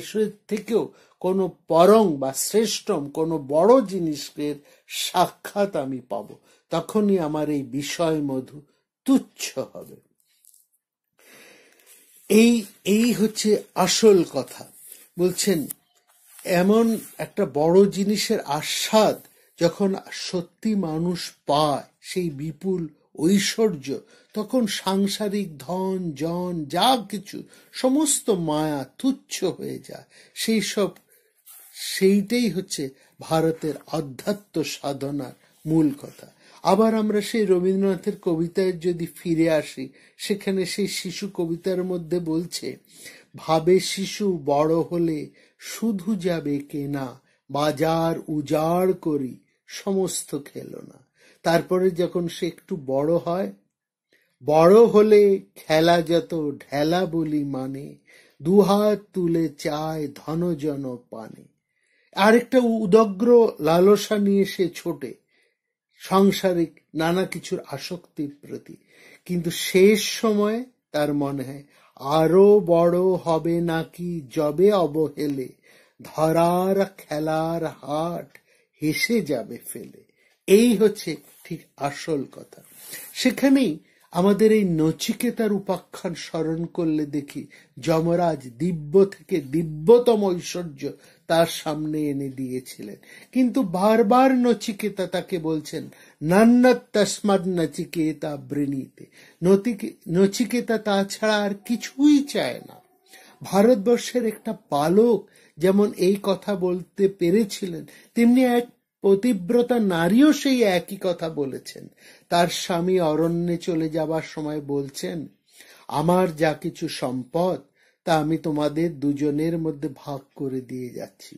থেকেও কোনো পরং বা শ্রেষ্ঠম কোনো বড় জিনিসের সাক্ষাৎ আমি পাব, তখনই আমার এই বিষয় মধু তুচ্ছ হবে। এই হচ্ছে আসল কথা। বলছেন এমন একটা বড় জিনিসের আস্বাদ যখন সত্যি মানুষ পায়, সেই বিপুল ঐশ্বর্য, তখন সাংসারিক ধন জন যা কিছু সমস্ত মায়া তুচ্ছ হয়ে যায়। সেইটাই হচ্ছে ভারতের আধ্যাত্ম সাধনার মূল কথা। আবার আমরা সেই রবীন্দ্রনাথের কবিতায় যদি ফিরে আসি, সেখানে সেই শিশু কবিতার মধ্যে বলছে, ভাবে শিশু বড় হলে শুধু যাবে কেনা, বাজার উজাড় করি সমস্ত খেলো না। তারপরে যখন সে একটু বড় হয়, বড় হলে খেলা যত ঢেলা বলি মানে, দুহাত তুলে চায় ধনজন পানে। আরেকটা উদগ্র লালসা নিয়ে সে ছোটে সাংসারিক নানা কিছুর আসক্তির প্রতি, কিন্তু শেষ সময়ে তার মনে হয় আরো বড় হবে নাকি যবে অবহেলে, ধরার খেলার হাট হেসে যাবে ফেলে। এই হচ্ছে ঠিক আসল কথা। সেখানেই আমাদের এই নচিকেতার উপাখ্যান স্মরণ করলে দেখি যমরাজ দিব্য থেকে দিব্যতম ঐশ্বর্য তার সামনে এনে দিয়েছিলেন, কিন্তু বারবার নচিকেতা তাকে বলছেন নান্নাত তস্মাদ নচিকেতা বৃণীতে। নচিকেতা তাছাড়া আর কিছুই চায় না। ভারতবর্ষের একটা বালক যেমন এই কথা বলতে পেরেছিলেন, তেমনি এক পতিব্রতা নারীও সেই একই কথা বলেছেন। তার স্বামী অরণ্যে চলে যাবার সময় বলছেন, আমার যা কিছু সম্পদ তা আমি তোমাদের দুজনের মধ্যে ভাগ করে দিয়ে যাচ্ছি।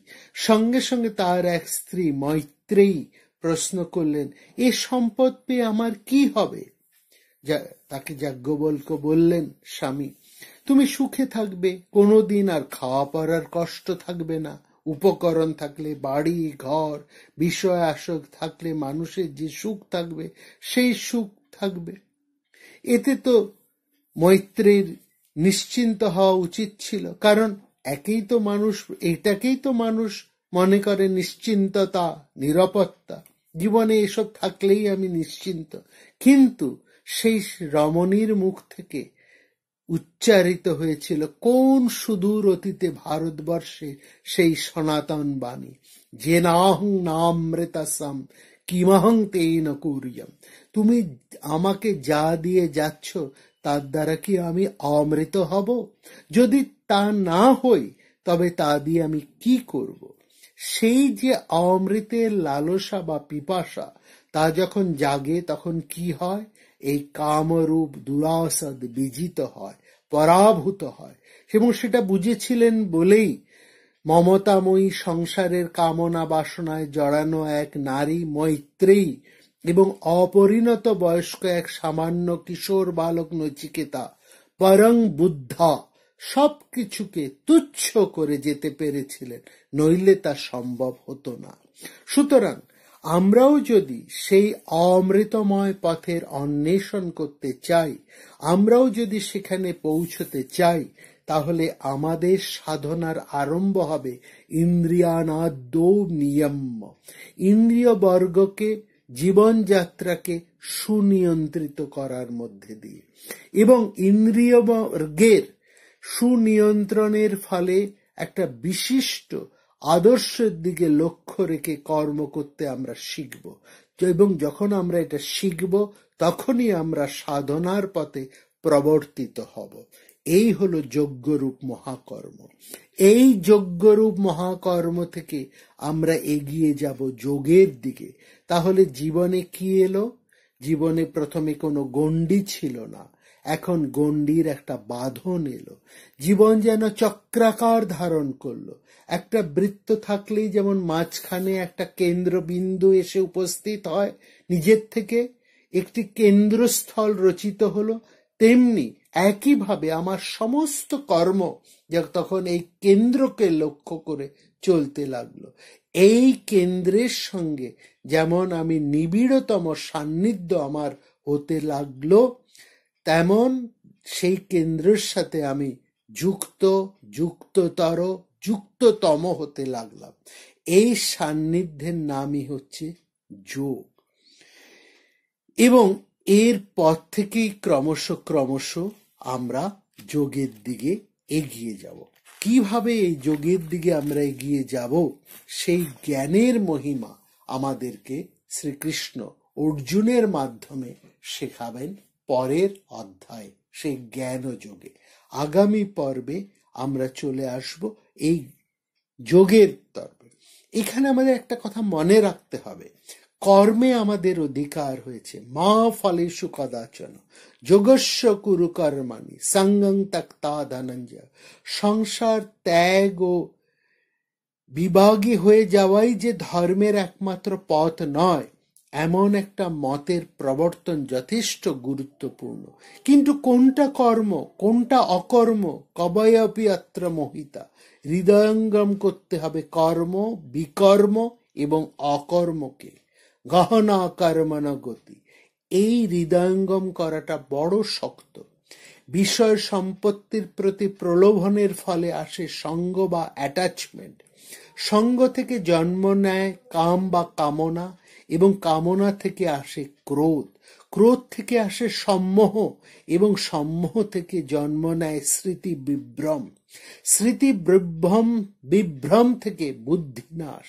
সঙ্গে সঙ্গে তার এক স্ত্রী মৈত্রেয়ী প্রশ্ন করলেন, এ সম্পদ পেয়ে আমার কি হবে? তাকে যাজ্ঞবল্ক্য বললেন, স্বামী তুমি সুখে থাকবে, কোনোদিন আর খাওয়া পড়ার কষ্ট থাকবে না। উপকরণ থাকলে, বাড়ি ঘর বিষয় আসক থাকলে মানুষের যে সুখ থাকবে সেই সুখ থাকবে। এতে তো মৈত্রেয়ীর নিশ্চিন্ত হওয়া উচিত ছিল, কারণ এটাকেই তো মানুষ মনে করে নিশ্চিন্ততা, নিরাপত্তা। জীবনে এসব থাকলেই আমি নিশ্চিন্ত। কিন্তু সেই রমণীর মুখ থেকে উচ্চারিত হয়েছিল কোন সুদূর অতীতে ভারতবর্ষে সেই সনাতন বাণী, যে নাহং নামৃতাসাম কিমহং তেন কুর্যম। তুমি আমাকে যা দিয়ে যাচ্ছ তার দ্বারা কি আমি অমৃত হব? যদি তা না হই তবে তা দিয়ে আমি কি করব? সেই যে অমৃতের লালসা বা পিপাসা, তা যখন জাগে তখন কি হয়? এই কামরূপ দুরাসদ বিজিত হয়, পরাভূত হয়। এবং সেটা বুঝেছিলেন বলেই মমতাময়ী সংসারের কামনা বাসনায় জড়ানো এক নারী মৈত্রেয়ী এবং অপরিণত বয়স্ক এক সামান্য কিশোর বালক নচিকেতা পরং বুদ্ধা সবকিছুকে তুচ্ছ করে যেতে পেরেছিলেন, নইলে তা সম্ভব হতো না। সুতরাং আমরাও যদি সেই অমৃতময় পথের অন্বেষণ করতে চাই, আমরাও যদি সেখানে পৌঁছতে চাই, তাহলে আমাদের সাধনার আরম্ভ হবে ইন্দ্রিয়ানাদ্যৌ নিয়ম্য, ইন্দ্রিয় বর্গকে, জীবনযাত্রাকে সুনিয়ন্ত্রিত করার মধ্যে দিয়ে। এবং ইন্দ্রিয় বর্গের সুনিয়ন্ত্রণের ফলে একটা বিশিষ্ট আদর্শের দিকে লক্ষ্য রেখে কর্ম করতে আমরা শিখব, এবং যখন আমরা এটা শিখব তখনই আমরা সাধনার পথে প্রবর্তিত হব। এই হলো যজ্ঞরূপ মহাকর্ম। এই যজ্ঞরূপ মহাকর্ম থেকে আমরা এগিয়ে যাব যোগের দিকে। তাহলে জীবনে কি এলো? জীবনে প্রথমে কোনো গণ্ডি ছিল না, এখন গণ্ডির একটা বাঁধন এলো। জীবন যেন চক্রাকার ধারণ করলো। একটা বৃত্ত থাকলেই যেমন মাঝখানে একটা কেন্দ্রবিন্দু এসে উপস্থিত হয়, নিজের থেকে একটি কেন্দ্রস্থল রচিত হলো, তেমনি একইভাবে আমার সমস্ত কর্ম তখন এই কেন্দ্রকে লক্ষ্য করে চলতে লাগলো। এই কেন্দ্রের সঙ্গে যেমন আমি নিবিড়তম সান্নিধ্য আমার হতে লাগলো, তেমন সেই কেন্দ্রের সাথে আমি যুক্ততর, যুক্ততম হতে লাগলাম। এই সান্নিধ্যের নামই হচ্ছে যোগ। এবং এর পর থেকেই ক্রমশ আমরা যোগের দিকে এগিয়ে যাব। কিভাবে এই যোগের দিকে আমরা এগিয়ে যাব, সেই জ্ঞানের মহিমা আমাদেরকে শ্রীকৃষ্ণ অর্জুনের মাধ্যমে শেখাবেন পরের অধ্যায়ে, সেই জ্ঞান যোগে। আগামী পর্বে আমরা চলে আসব এই যোগের তরফে। এখানে আমাদের একটা কথা মনে রাখতে হবে, কর্মে আমাদের অধিকার হয়েছে। মা ফলেষু কদাচন যোগস্য কুরু কর্মাণি সঙ্গং ত্যক্তা ধনঞ্জয়। সংসার ত্যাগ ও বিভাগী হয়ে যাওয়াই যে ধর্মের একমাত্র পথ নয়, এমন একটা মতের প্রবর্তন যথেষ্ট গুরুত্বপূর্ণ। কিন্তু কোনটা কর্ম কোনটা অকর্ম কবয়পি অত্র মোহিতা। হৃদয়ঙ্গম করতে হবে কর্ম, বিকর্ম এবং অকর্মকে। গহনা কর্মণ গতি, এই হৃদয়ঙ্গম করাটা বড় শক্ত। বিষয় সম্পত্তির প্রতি প্রলোভনের ফলে আসে সঙ্গ বা অ্যাটাচমেন্ট। সঙ্গ থেকে জন্ম নেয় কাম বা কামনা, এবং কামনা থেকে আসে ক্রোধ। ক্রোধ থেকে আসে সম্মোহ, এবং সম্মোহ থেকে জন্ম নেয় স্মৃতি বিভ্রম। স্মৃতি বিভ্রম থেকে বুদ্ধিনাশ।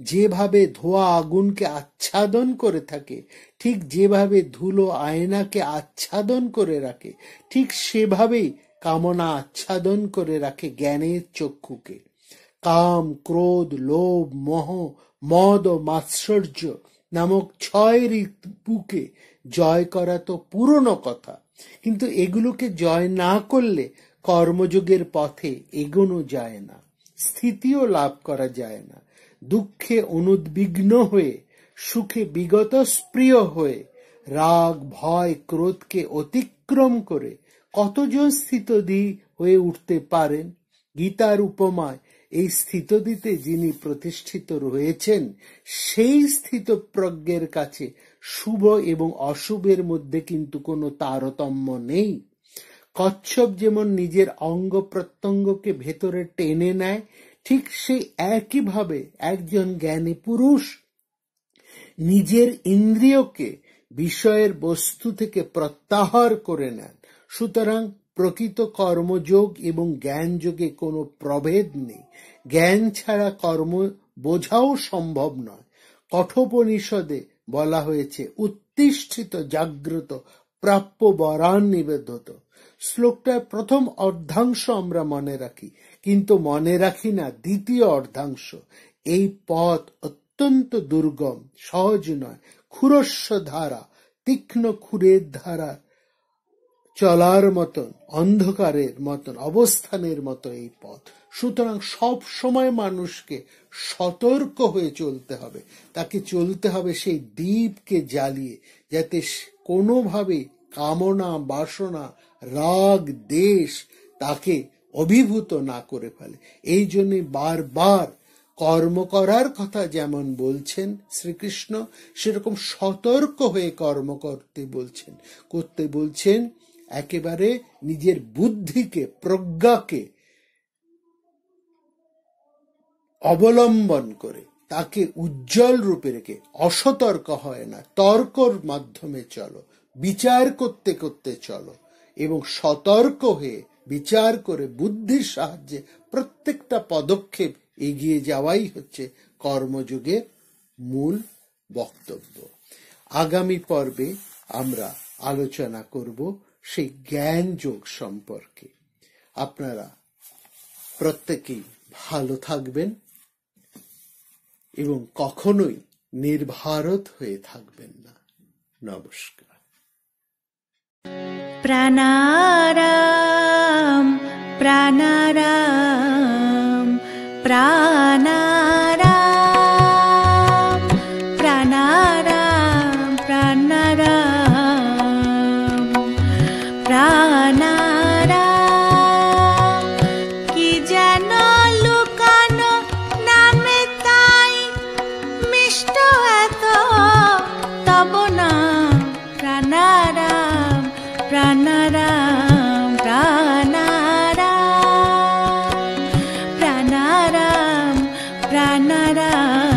যেভাবে ধোঁয়া আগুনকে আচ্ছাদন করে থাকে, ঠিক যেভাবে ধুলো আয়নাকে আচ্ছাদন করে রাখে, ঠিক সেভাবেই কামনা আচ্ছাদন করে রাখে জ্ঞানের চক্ষুকে। কাম, ক্রোধ, লোভ, মোহ, মদ ও মাৎসর্য নামক 6 রিপুকে জয় করা তো পুরনো কথা, কিন্তু এগুলোকে জয় না করলে কর্মযোগের পথে এগোনো যায় না, স্থিতিও লাভ করা যায় না। দুঃখে অনুদ্বিগ্ন হয়ে, সুখে বিগত স্প্রিয় হয়ে, রাগ, ভয়, ক্রোধকে অতিক্রম করে কতজন স্থিতধী হয়ে উঠতে পারেন? গীতার উপমায় এই স্থিতদিতে যিনি প্রতিষ্ঠিত রয়েছেন, সেই স্থিতপ্রজ্ঞের কাছে শুভ এবং অশুভের মধ্যে কিন্তু কোনো তারতম্য নেই। কচ্ছপ যেমন নিজের অঙ্গ প্রত্যঙ্গকে ভেতরে টেনে নেয়, ঠিক সেই একইভাবে একজন জ্ঞানী পুরুষ নিজের ইন্দ্রিয়কে বিষয়ের বস্তু থেকে প্রত্যাহার করে নেন। সুতরাং প্রকৃত কর্মযোগ এবং জ্ঞান যোগে কোনো প্রভেদ নেই। জ্ঞান ছাড়া কর্ম বোঝাও সম্ভব নয়। কঠোপনিষদে বলা হয়েছে, উত্তিষ্ঠিত জাগ্রত প্রাপ্য বরান নিবেদত। শ্লোকটার প্রথম অর্ধাংশ আমরা মনে রাখি, কিন্তু মনে রাখি না দ্বিতীয় অর্ধাংশ। এই পথ অত্যন্ত দুর্গম, সহজ নয়। ক্ষুরস্য ধারা, তীক্ষ্ণ ক্ষুরের ধারা চলার মতন, অন্ধকারের মতন, অবস্থানের মতো এই পথ। সুতরাং সব সময় মানুষকে সতর্ক হয়ে চলতে হবে। তাকে চলতে হবে সেই দীপকে জ্বালিয়ে, যাতে কোনোভাবে কামনা, বাসনা, রাগ, দেশ তাকে অভিভূত না করে ফেলে। এই জন্য বারবার কর্ম করার কথা যেমন বলছেন শ্রীকৃষ্ণ, সেরকম সতর্ক হয়ে কর্ম করতে বলছেন। একেবারে নিজের বুদ্ধিকে, প্রজ্ঞাকে অবলম্বন করে তাকে উজ্জ্বল রূপে রেখে অসতর্ক হয় না, তর্কর মাধ্যমে চলো, বিচার করতে করতে চলো, এবং সতর্ক হয়ে বিচার করে বুদ্ধির সাহায্যে প্রত্যেকটা পদক্ষেপ এগিয়ে যাওয়াই হচ্ছে কর্মযোগের মূল বক্তব্য। আগামী পর্বে আমরা আলোচনা করব সেই জ্ঞান যোগ সম্পর্কে। আপনারা প্রত্যেকেই ভালো থাকবেন এবং কখনোই নির্ভারত হয়ে থাকবেন না। নমস্কার। প্রাণারাম প্রাণারাম প্রাণারাম প্রাণারাম প্রাণারাম প্রাণারাম। কি যেন লুকানো নামে তাই মিষ্ট এত তব নাম। প্রাণারাম প্রাণারাম প্রাণারাম প্রাণারাম প্রাণারাম।